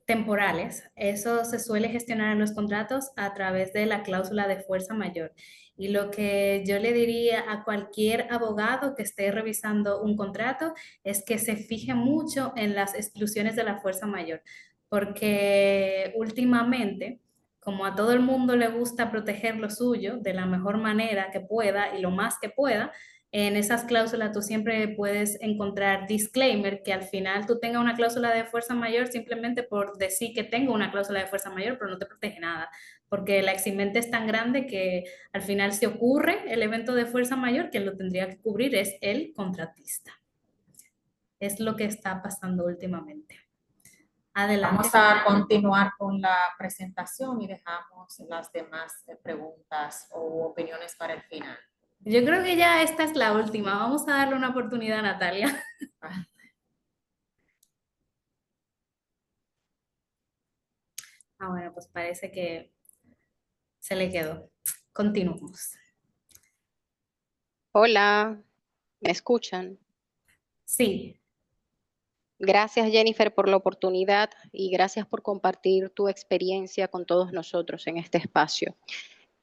temporales, eso se suele gestionar en los contratos a través de la cláusula de fuerza mayor. Y lo que yo le diría a cualquier abogado que esté revisando un contrato es que se fije mucho en las exclusiones de la fuerza mayor, porque últimamente, como a todo el mundo le gusta proteger lo suyo de la mejor manera que pueda y lo más que pueda, en esas cláusulas tú siempre puedes encontrar disclaimer, que al final tú tengas una cláusula de fuerza mayor simplemente por decir que tengo una cláusula de fuerza mayor, pero no te protege nada, porque la eximente es tan grande que al final si ocurre el evento de fuerza mayor, quien lo tendría que cubrir es el contratista. Es lo que está pasando últimamente. Adelante. Vamos a continuar con la presentación y dejamos las demás preguntas o opiniones para el final. Yo creo que ya esta es la última. Vamos a darle una oportunidad a Natalia. Bueno, pues parece que se le quedó. Continuamos. Hola, ¿me escuchan? Sí. Gracias, Jennifer, por la oportunidad y gracias por compartir tu experiencia con todos nosotros en este espacio.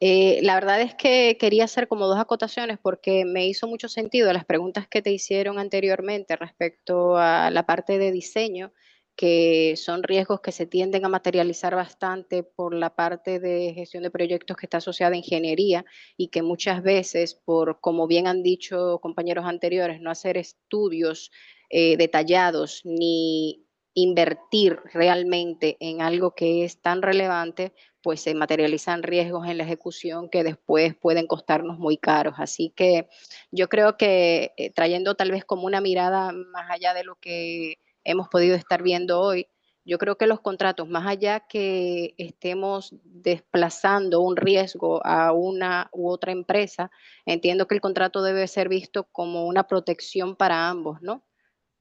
La verdad es que quería hacer como 2 acotaciones porque me hizo mucho sentido las preguntas que te hicieron anteriormente respecto a la parte de diseño, que son riesgos que se tienden a materializar bastante por la parte de gestión de proyectos que está asociada a ingeniería y que muchas veces, por, como bien han dicho compañeros anteriores, no hacer estudios detallados ni invertir realmente en algo que es tan relevante, pues se materializan riesgos en la ejecución que después pueden costarnos muy caros. Así que yo creo que trayendo tal vez como una mirada más allá de lo que hemos podido estar viendo hoy, yo creo que los contratos, más allá que estemos desplazando un riesgo a una u otra empresa, entiendo que el contrato debe ser visto como una protección para ambos, ¿no?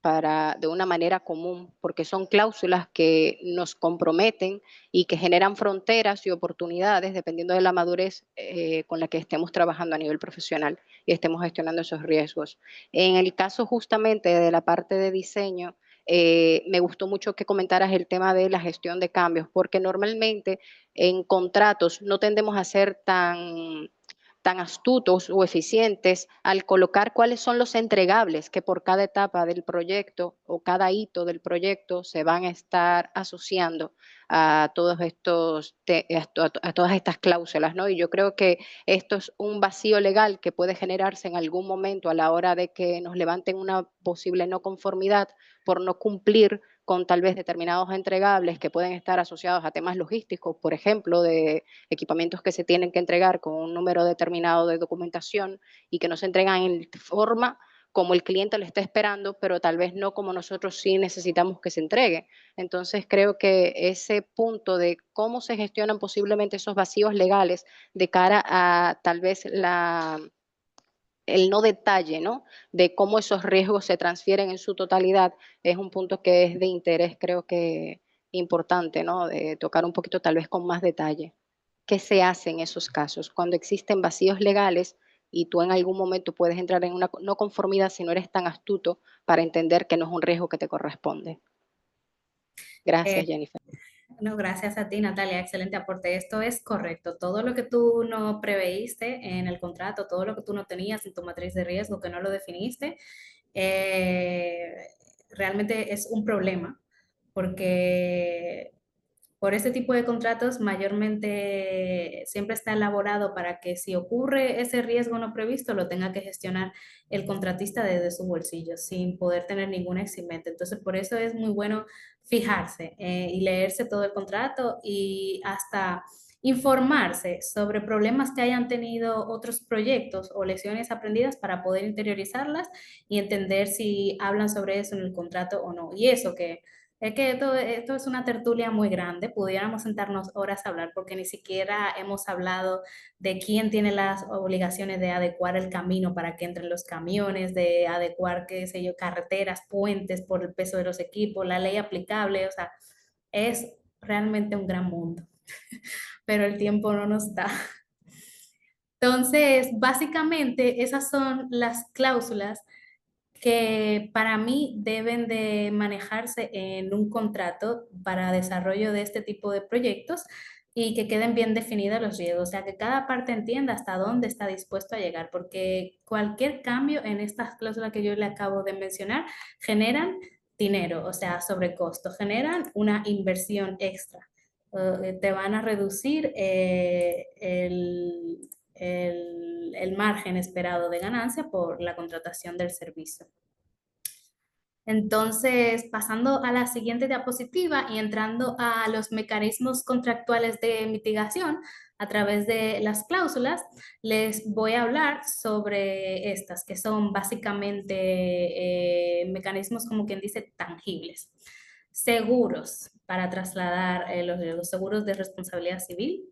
De una manera común, porque son cláusulas que nos comprometen y que generan fronteras y oportunidades dependiendo de la madurez con la que estemos trabajando a nivel profesional y estemos gestionando esos riesgos. En el caso justamente de la parte de diseño, me gustó mucho que comentaras el tema de la gestión de cambios, porque normalmente en contratos no tendemos a ser tan astutos o eficientes al colocar cuáles son los entregables que por cada etapa del proyecto o cada hito del proyecto se van a estar asociando a todos a todas estas cláusulas, ¿no? Y yo creo que esto es un vacío legal que puede generarse en algún momento a la hora de que nos levanten una posible no conformidad por no cumplir con tal vez determinados entregables que pueden estar asociados a temas logísticos, por ejemplo, de equipamientos que se tienen que entregar con un número determinado de documentación y que no se entregan en forma como el cliente lo está esperando, pero tal vez no como nosotros sí necesitamos que se entregue. Entonces creo que ese punto de cómo se gestionan posiblemente esos vacíos legales de cara a tal vez el no detalle, ¿no? De cómo esos riesgos se transfieren en su totalidad, es un punto que es de interés, creo que importante, ¿no? De tocar un poquito tal vez con más detalle. ¿Qué se hace en esos casos? Cuando existen vacíos legales y tú en algún momento puedes entrar en una no conformidad si no eres tan astuto para entender que no es un riesgo que te corresponde. Eh, Gracias, Jennifer. No, gracias a ti, Natalia. Excelente aporte. Esto es correcto. Todo lo que tú no preveíste en el contrato, todo lo que tú no tenías en tu matriz de riesgo, que no lo definiste, eh, realmente es un problema, porque por este tipo de contratos mayormente siempre está elaborado para que si ocurre ese riesgo no previsto, lo tenga que gestionar el contratista desde su bolsillo, sin poder tener ningún eximente. Entonces, por eso es muy bueno fijarse y leerse todo el contrato y hasta informarse sobre problemas que hayan tenido otros proyectos o lecciones aprendidas para poder interiorizarlas y entender si hablan sobre eso en el contrato o no. Y eso que es que esto es una tertulia muy grande, pudiéramos sentarnos horas a hablar porque ni siquiera hemos hablado de quién tiene las obligaciones de adecuar el camino para que entren los camiones, de adecuar, qué sé yo, carreteras, puentes por el peso de los equipos, la ley aplicable, o sea, es realmente un gran mundo, pero el tiempo no nos da. Entonces, básicamente, esas son las cláusulas que para mí deben de manejarse en un contrato para desarrollo de este tipo de proyectos y que queden bien definidos los riesgos, o sea, que cada parte entienda hasta dónde está dispuesto a llegar, porque cualquier cambio en estas cláusulas que yo le acabo de mencionar generan dinero, o sea, sobrecosto, generan una inversión extra. Te van a reducir el margen esperado de ganancia por la contratación del servicio. Entonces, pasando a la siguiente diapositiva y entrando a los mecanismos contractuales de mitigación a través de las cláusulas, les voy a hablar sobre estas, que son básicamente mecanismos, como quien dice, tangibles. Seguros para trasladar los seguros de responsabilidad civil,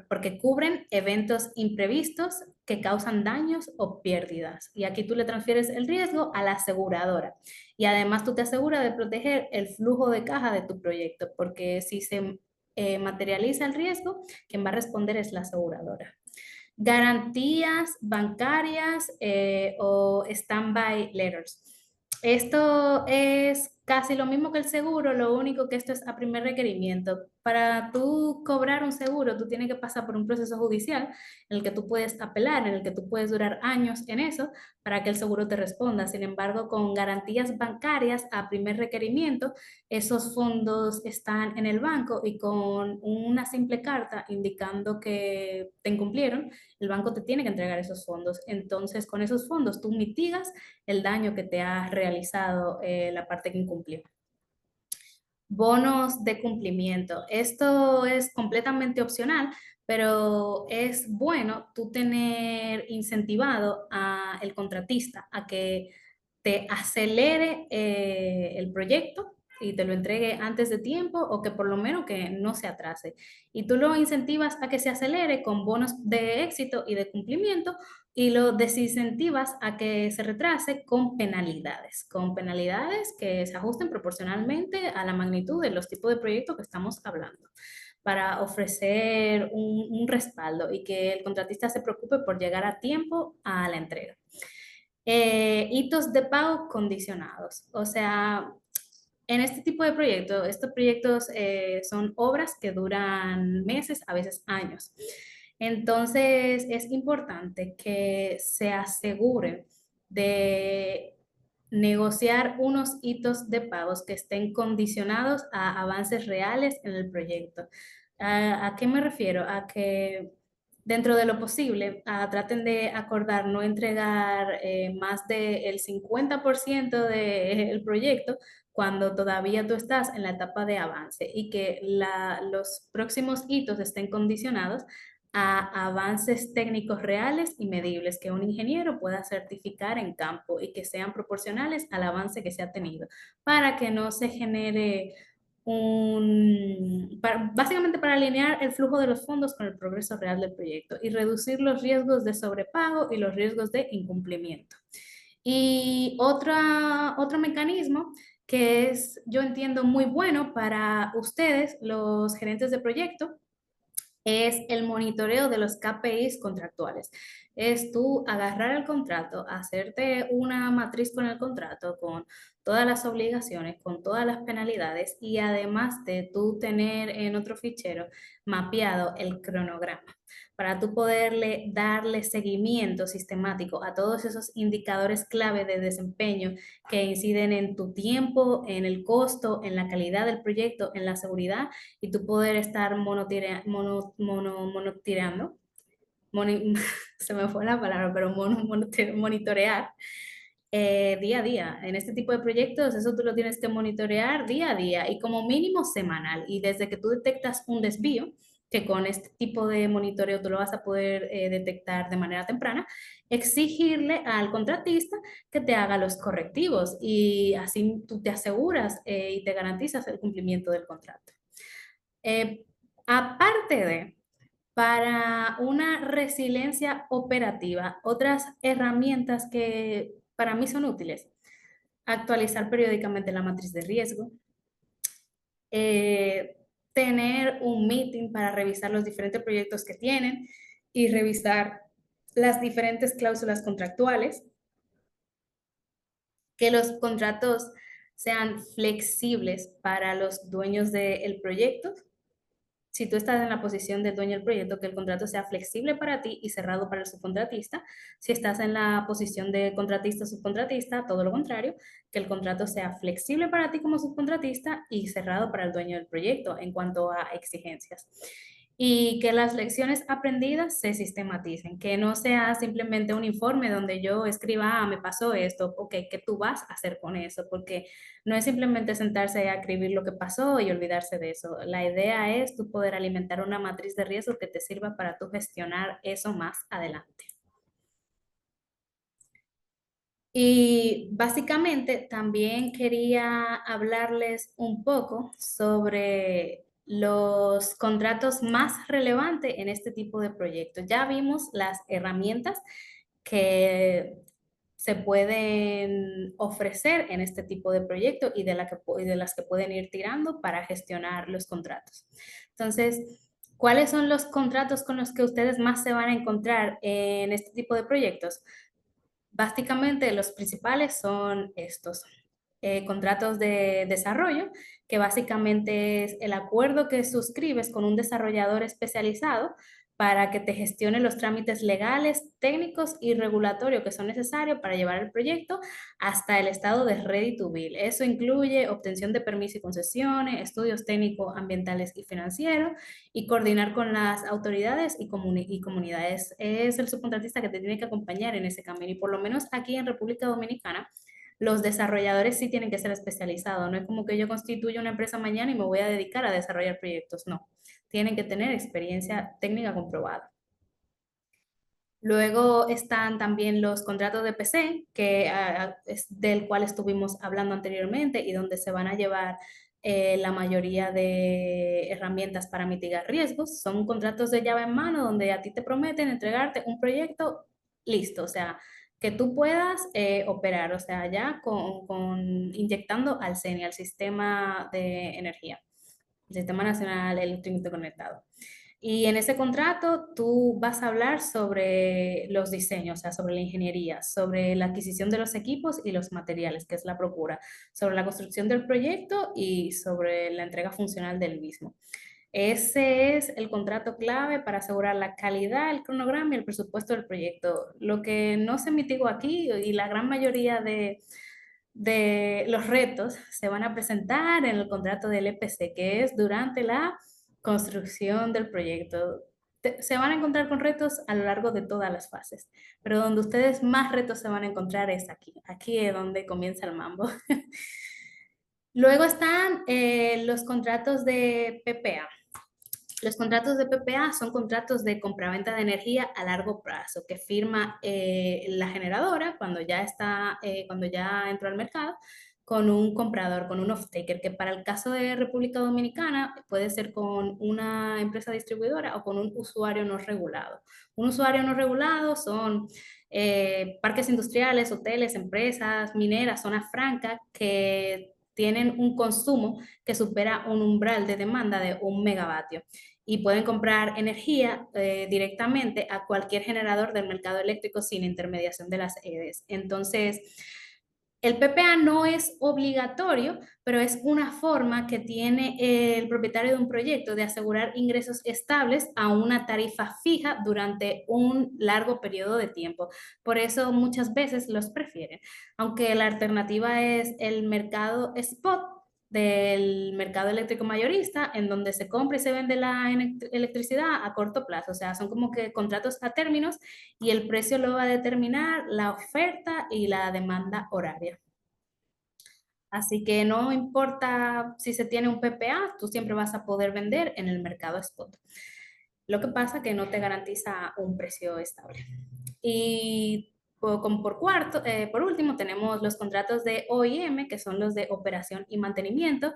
porque cubren eventos imprevistos que causan daños o pérdidas. Y aquí tú le transfieres el riesgo a la aseguradora. Y además tú te aseguras de proteger el flujo de caja de tu proyecto, porque si se materializa el riesgo, quien va a responder es la aseguradora. Garantías bancarias o standby letters. Esto es casi lo mismo que el seguro, lo único que esto es a primer requerimiento. para tú cobrar un seguro, tú tienes que pasar por un proceso judicial en el que tú puedes apelar, en el que tú puedes durar años en eso para que el seguro te responda. Sin embargo, con garantías bancarias a primer requerimiento, esos fondos están en el banco y con una simple carta indicando que te incumplieron, el banco te tiene que entregar esos fondos. Entonces, con esos fondos tú mitigas el daño que te ha realizado la parte que incumplió. Bonos de cumplimiento. Esto es completamente opcional, pero es bueno tú tener incentivado a el contratista a que te acelere el proyecto y te lo entregue antes de tiempo o que por lo menos que no se atrase. Y tú lo incentivas a que se acelere con bonos de éxito y de cumplimiento y lo desincentivas a que se retrase con penalidades que se ajusten proporcionalmente a la magnitud de los tipos de proyectos que estamos hablando, para ofrecer un respaldo y que el contratista se preocupe por llegar a tiempo a la entrega. Hitos de pago condicionados, o sea, en este tipo de proyectos, estos proyectos son obras que duran meses, a veces años. Entonces, es importante que se aseguren de negociar unos hitos de pagos que estén condicionados a avances reales en el proyecto. ¿A qué me refiero? A que dentro de lo posible, traten de acordar no entregar más del 50% del proyecto cuando todavía tú estás en la etapa de avance y que los próximos hitos estén condicionados a avances técnicos reales y medibles que un ingeniero pueda certificar en campo y que sean proporcionales al avance que se ha tenido, para que no se genere básicamente para alinear el flujo de los fondos con el progreso real del proyecto y reducir los riesgos de sobrepago y los riesgos de incumplimiento. Y otro mecanismo que es, yo entiendo, muy bueno para ustedes, los gerentes de proyecto, es el monitoreo de los KPIs contractuales. Es tú agarrar el contrato, hacerte una matriz con el contrato, con todas las obligaciones, con todas las penalidades y además de tú tener en otro fichero mapeado el cronograma para tú poderle darle seguimiento sistemático a todos esos indicadores clave de desempeño que inciden en tu tiempo, en el costo, en la calidad del proyecto, en la seguridad y tú poder estar se me fue la palabra, pero monitorear día a día. En este tipo de proyectos, eso tú lo tienes que monitorear día a día y como mínimo semanal. Y desde que tú detectas un desvío, que con este tipo de monitoreo tú lo vas a poder detectar de manera temprana, exigirle al contratista que te haga los correctivos y así tú te aseguras y te garantizas el cumplimiento del contrato. Aparte de, para una resiliencia operativa, otras herramientas que para mí son útiles, actualizar periódicamente la matriz de riesgo, tener un meeting para revisar los diferentes proyectos que tienen y revisar las diferentes cláusulas contractuales, que los contratos sean flexibles para los dueños del proyecto. Si tú estás en la posición del dueño del proyecto, que el contrato sea flexible para ti y cerrado para el subcontratista. Si estás en la posición de contratista o subcontratista, todo lo contrario, que el contrato sea flexible para ti como subcontratista y cerrado para el dueño del proyecto en cuanto a exigencias. Y que las lecciones aprendidas se sistematicen, que no sea simplemente un informe donde yo escriba, me pasó esto, ok, ¿qué tú vas a hacer con eso? Porque no es simplemente sentarse a escribir lo que pasó y olvidarse de eso. La idea es tú poder alimentar una matriz de riesgo que te sirva para tú gestionar eso más adelante. Y básicamente también quería hablarles un poco sobre los contratos más relevantes en este tipo de proyectos. Ya vimos las herramientas que se pueden ofrecer en este tipo de proyectos y de las que pueden ir tirando para gestionar los contratos. Entonces, ¿cuáles son los contratos con los que ustedes más se van a encontrar en este tipo de proyectos? Básicamente los principales son estos. contratos de desarrollo, que básicamente es el acuerdo que suscribes con un desarrollador especializado para que te gestione los trámites legales, técnicos y regulatorios que son necesarios para llevar el proyecto hasta el estado de ready to build. Eso incluye obtención de permisos y concesiones, estudios técnicos, ambientales y financieros, y coordinar con las autoridades y comunidades. Es el subcontratista que te tiene que acompañar en ese camino, y por lo menos aquí en República Dominicana, los desarrolladores sí tienen que ser especializados. No es como que yo constituyo una empresa mañana y me voy a dedicar a desarrollar proyectos. No, tienen que tener experiencia técnica comprobada. Luego están también los contratos de PC, que es del cual estuvimos hablando anteriormente y donde se van a llevar la mayoría de herramientas para mitigar riesgos. Son contratos de llave en mano donde a ti te prometen entregarte un proyecto listo, o sea, que tú puedas operar, o sea, ya inyectando al CENI, al Sistema de Energía, el Sistema Nacional Eléctrico Interconectado. Y en ese contrato tú vas a hablar sobre los diseños, o sea, sobre la ingeniería, sobre la adquisición de los equipos y los materiales, que es la procura, sobre la construcción del proyecto y sobre la entrega funcional del mismo. Ese es el contrato clave para asegurar la calidad, el cronograma y el presupuesto del proyecto. Lo que no se mitigó aquí, y la gran mayoría de los retos se van a presentar en el contrato del EPC, que es durante la construcción del proyecto. Se van a encontrar con retos a lo largo de todas las fases, pero donde ustedes más retos se van a encontrar es aquí. Aquí es donde comienza el mambo. Luego están los contratos de PPA. Los contratos de PPA son contratos de compraventa de energía a largo plazo que firma la generadora cuando ya entró al mercado con un comprador, con un off-taker, que para el caso de República Dominicana puede ser con una empresa distribuidora o con un usuario no regulado. Un usuario no regulado son parques industriales, hoteles, empresas, mineras, zonas francas que tienen un consumo que supera un umbral de demanda de 1 megavatio y pueden comprar energía directamente a cualquier generador del mercado eléctrico sin intermediación de las EDES. Entonces, el PPA no es obligatorio, pero es una forma que tiene el propietario de un proyecto de asegurar ingresos estables a una tarifa fija durante un largo periodo de tiempo. Por eso muchas veces los prefieren, aunque la alternativa es el mercado spot del mercado eléctrico mayorista, en donde se compra y se vende la electricidad a corto plazo. O sea, son como que contratos a términos y el precio lo va a determinar la oferta y la demanda horaria. Así que no importa si se tiene un PPA, tú siempre vas a poder vender en el mercado spot. Lo que pasa es que no te garantiza un precio estable. Y por último, tenemos los contratos de OIM, que son los de operación y mantenimiento.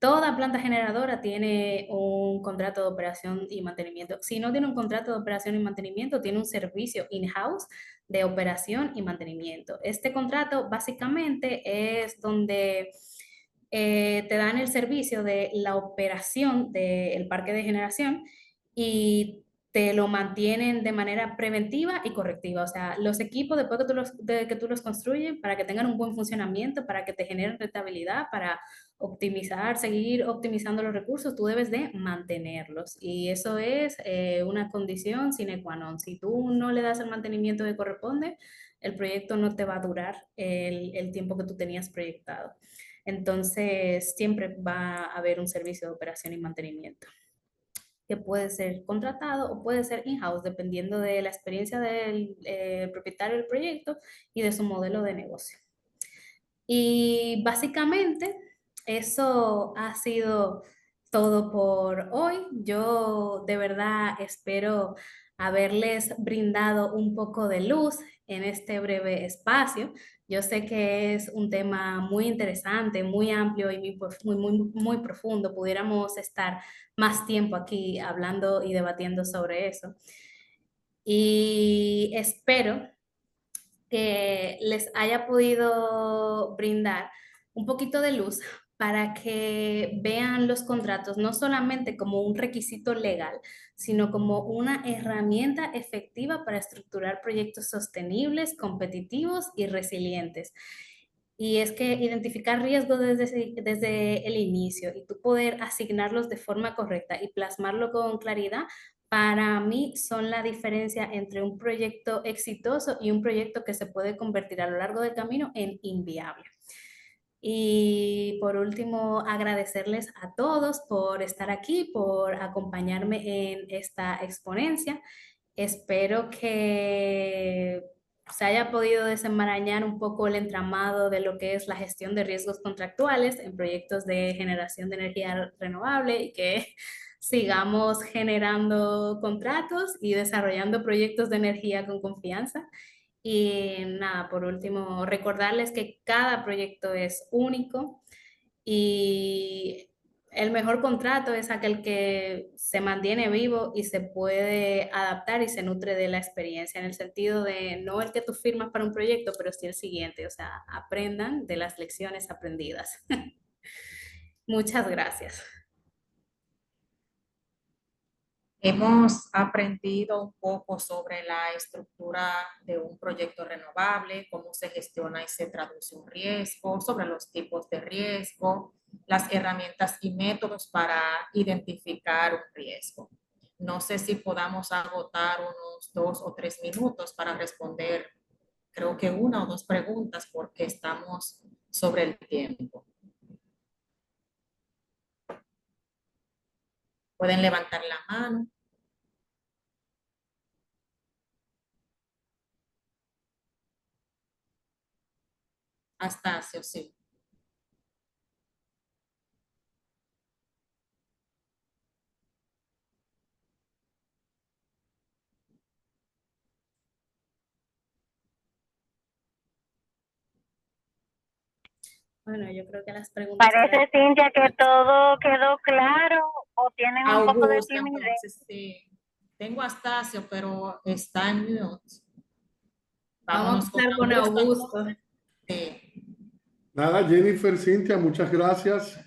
Toda planta generadora tiene un contrato de operación y mantenimiento. Si no tiene un contrato de operación y mantenimiento, tiene un servicio in-house de operación y mantenimiento. Este contrato básicamente es donde te dan el servicio de la operación del parque de generación y te lo mantienen de manera preventiva y correctiva. O sea, los equipos, después de que tú los construyes, para que tengan un buen funcionamiento, para que te generen rentabilidad, para optimizar, seguir optimizando los recursos, tú debes de mantenerlos. Y eso es una condición sine qua non. Si tú no le das el mantenimiento que corresponde, el proyecto no te va a durar el tiempo que tú tenías proyectado. Entonces, siempre va a haber un servicio de operación y mantenimiento que puede ser contratado o puede ser in-house, dependiendo de la experiencia del propietario del proyecto y de su modelo de negocio. Y básicamente, eso ha sido todo por hoy. Yo de verdad espero haberles brindado un poco de luz en este breve espacio. Yo sé que es un tema muy interesante, muy amplio y muy profundo. Pudiéramos estar más tiempo aquí hablando y debatiendo sobre eso. Y espero que les haya podido brindar un poquito de luz para que vean los contratos no solamente como un requisito legal, sino como una herramienta efectiva para estructurar proyectos sostenibles, competitivos y resilientes. Y es que identificar riesgos desde el inicio y tú poder asignarlos de forma correcta y plasmarlo con claridad, para mí son la diferencia entre un proyecto exitoso y un proyecto que se puede convertir a lo largo del camino en inviable. Y por último, agradecerles a todos por estar aquí, por acompañarme en esta exponencia. Espero que se haya podido desenmarañar un poco el entramado de lo que es la gestión de riesgos contractuales en proyectos de generación de energía renovable y que sigamos generando contratos y desarrollando proyectos de energía con confianza. Y nada, por último, recordarles que cada proyecto es único y el mejor contrato es aquel que se mantiene vivo y se puede adaptar y se nutre de la experiencia, en el sentido de no el que tú firmas para un proyecto, pero sí el siguiente, o sea, aprendan de las lecciones aprendidas. Muchas gracias. Hemos aprendido un poco sobre la estructura de un proyecto renovable, cómo se gestiona y se traduce un riesgo, sobre los tipos de riesgo, las herramientas y métodos para identificar un riesgo. No sé si podamos agotar unos 2 o 3 minutos para responder, creo que 1 o 2 preguntas, porque estamos sobre el tiempo. Pueden levantar la mano. Astacio, sí. Bueno, yo creo que las preguntas... Parece, Cintia, que todo quedó claro o tienen un poco de Augusto, timidez. entonces sí. Tengo a Astacio, pero está en mute. Vamos a Vámonos con estar con Augusto. Augusto. Sí. Nada, Jennifer, Cintia, muchas gracias.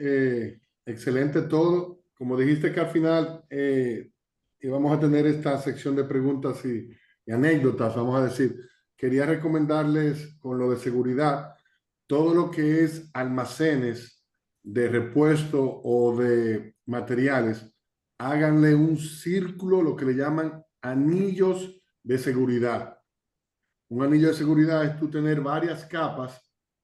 Excelente todo. Como dijiste que al final íbamos a tener esta sección de preguntas y anécdotas, vamos a decir. Quería recomendarles con lo de seguridad, todo lo que es almacenes de repuesto o de materiales, háganle un círculo, lo que le llaman anillos de seguridad. Un anillo de seguridad es tú tener varias capas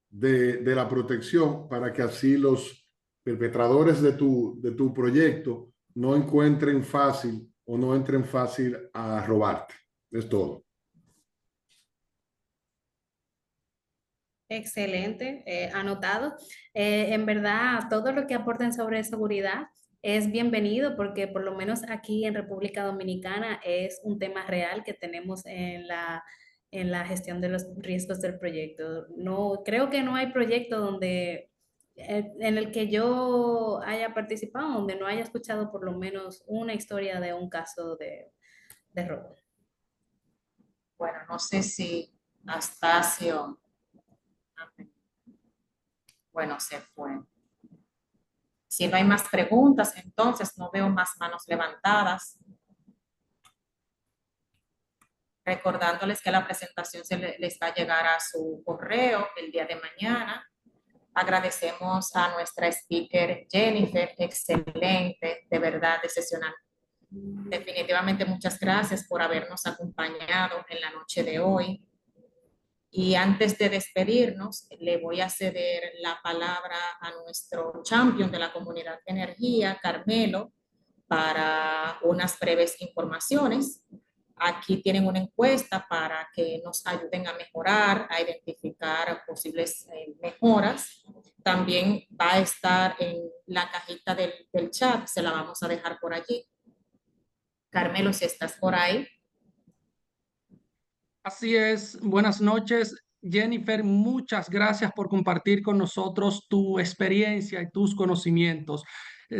de la protección para que así los perpetradores de tu proyecto no encuentren fácil o no entren fácil a robarte. Es todo. Excelente, anotado. En verdad, todo lo que aporten sobre seguridad es bienvenido porque por lo menos aquí en República Dominicana es un tema real que tenemos en la gestión de los riesgos del proyecto. No, creo que no hay proyecto donde, en el que yo haya participado, donde no haya escuchado por lo menos una historia de un caso de robo. Bueno, no sé si Astacio. Bueno, se fue. Si no hay más preguntas, entonces no veo más manos levantadas. Recordándoles que la presentación les va a llegar a su correo el día de mañana. Agradecemos a nuestra speaker Jennifer, excelente, de verdad, excepcional. Definitivamente muchas gracias por habernos acompañado en la noche de hoy. Y antes de despedirnos, le voy a ceder la palabra a nuestro champion de la comunidad de energía, Carmelo, para unas breves informaciones. Aquí tienen una encuesta para que nos ayuden a mejorar, a identificar posibles mejoras. También va a estar en la cajita del chat, se la vamos a dejar por allí. Carmelo, si estás por ahí. Así es, buenas noches. Jennifer, muchas gracias por compartir con nosotros tu experiencia y tus conocimientos.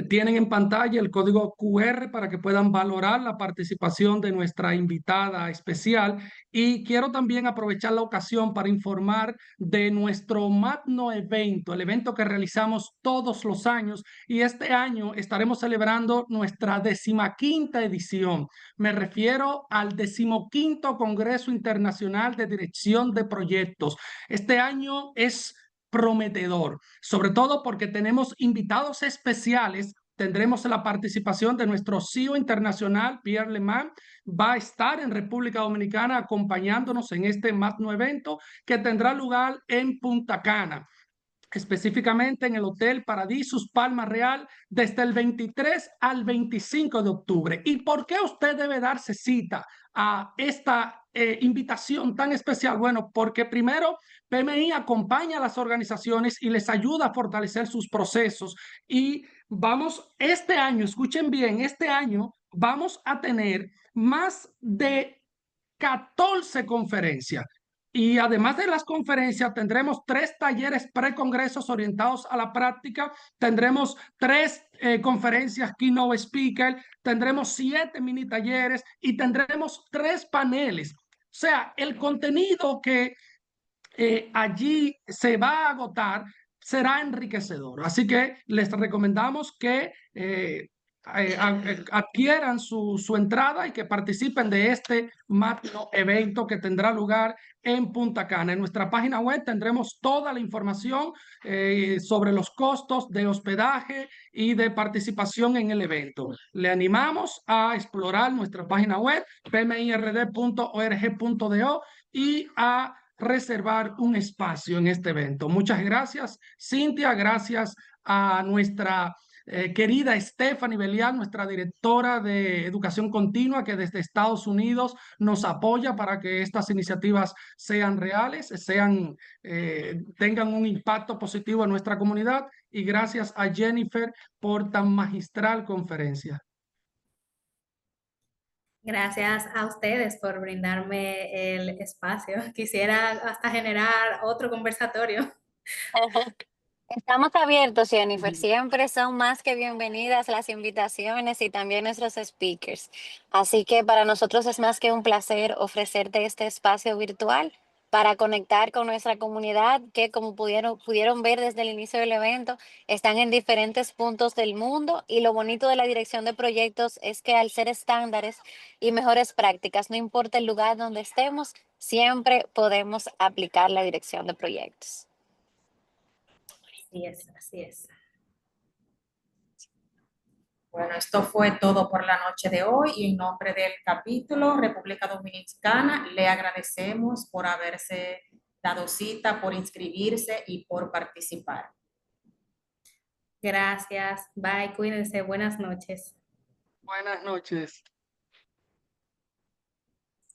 Tienen en pantalla el código QR para que puedan valorar la participación de nuestra invitada especial y quiero también aprovechar la ocasión para informar de nuestro magno evento, el evento que realizamos todos los años y este año estaremos celebrando nuestra 15ª edición. Me refiero al 15º Congreso Internacional de Dirección de Proyectos. Este año es prometedor, sobre todo porque tenemos invitados especiales. Tendremos la participación de nuestro CEO internacional, Pierre Lemán. Va a estar en República Dominicana acompañándonos en este magno evento que tendrá lugar en Punta Cana, específicamente en el Hotel Paradisus Palma Real, desde el 23 al 25 de octubre. ¿Y por qué usted debe darse cita a esta invitación tan especial? Bueno, porque primero PMI acompaña a las organizaciones y les ayuda a fortalecer sus procesos. Y vamos, este año, escuchen bien, este año vamos a tener más de 14 conferencias. Y además de las conferencias, tendremos 3 talleres precongresos orientados a la práctica, tendremos 3 conferencias keynote speaker, tendremos 7 mini talleres y tendremos 3 paneles. O sea, el contenido que allí se va a agotar será enriquecedor. Así que les recomendamos que adquieran su entrada y que participen de este magno evento que tendrá lugar en Punta Cana. En nuestra página web tendremos toda la información sobre los costos de hospedaje y de participación en el evento. Le animamos a explorar nuestra página web pmird.org.do y a reservar un espacio en este evento. Muchas gracias, Cintia. Gracias a nuestra querida Stephanie Belial, nuestra directora de Educación Continua, que desde Estados Unidos nos apoya para que estas iniciativas sean reales, tengan un impacto positivo en nuestra comunidad. Y gracias a Jennifer por tan magistral conferencia. Gracias a ustedes por brindarme el espacio. Quisiera hasta generar otro conversatorio. Estamos abiertos, Jennifer. Siempre son más que bienvenidas las invitaciones y también nuestros speakers. Así que para nosotros es más que un placer ofrecerte este espacio virtual para conectar con nuestra comunidad que, como pudieron ver desde el inicio del evento, están en diferentes puntos del mundo, y lo bonito de la dirección de proyectos es que al ser estándares y mejores prácticas, no importa el lugar donde estemos, siempre podemos aplicar la dirección de proyectos. Así es, así es. Bueno, esto fue todo por la noche de hoy y en nombre del capítulo República Dominicana le agradecemos por haberse dado cita, por inscribirse y por participar. Gracias. Bye, cuídense. Buenas noches. Buenas noches.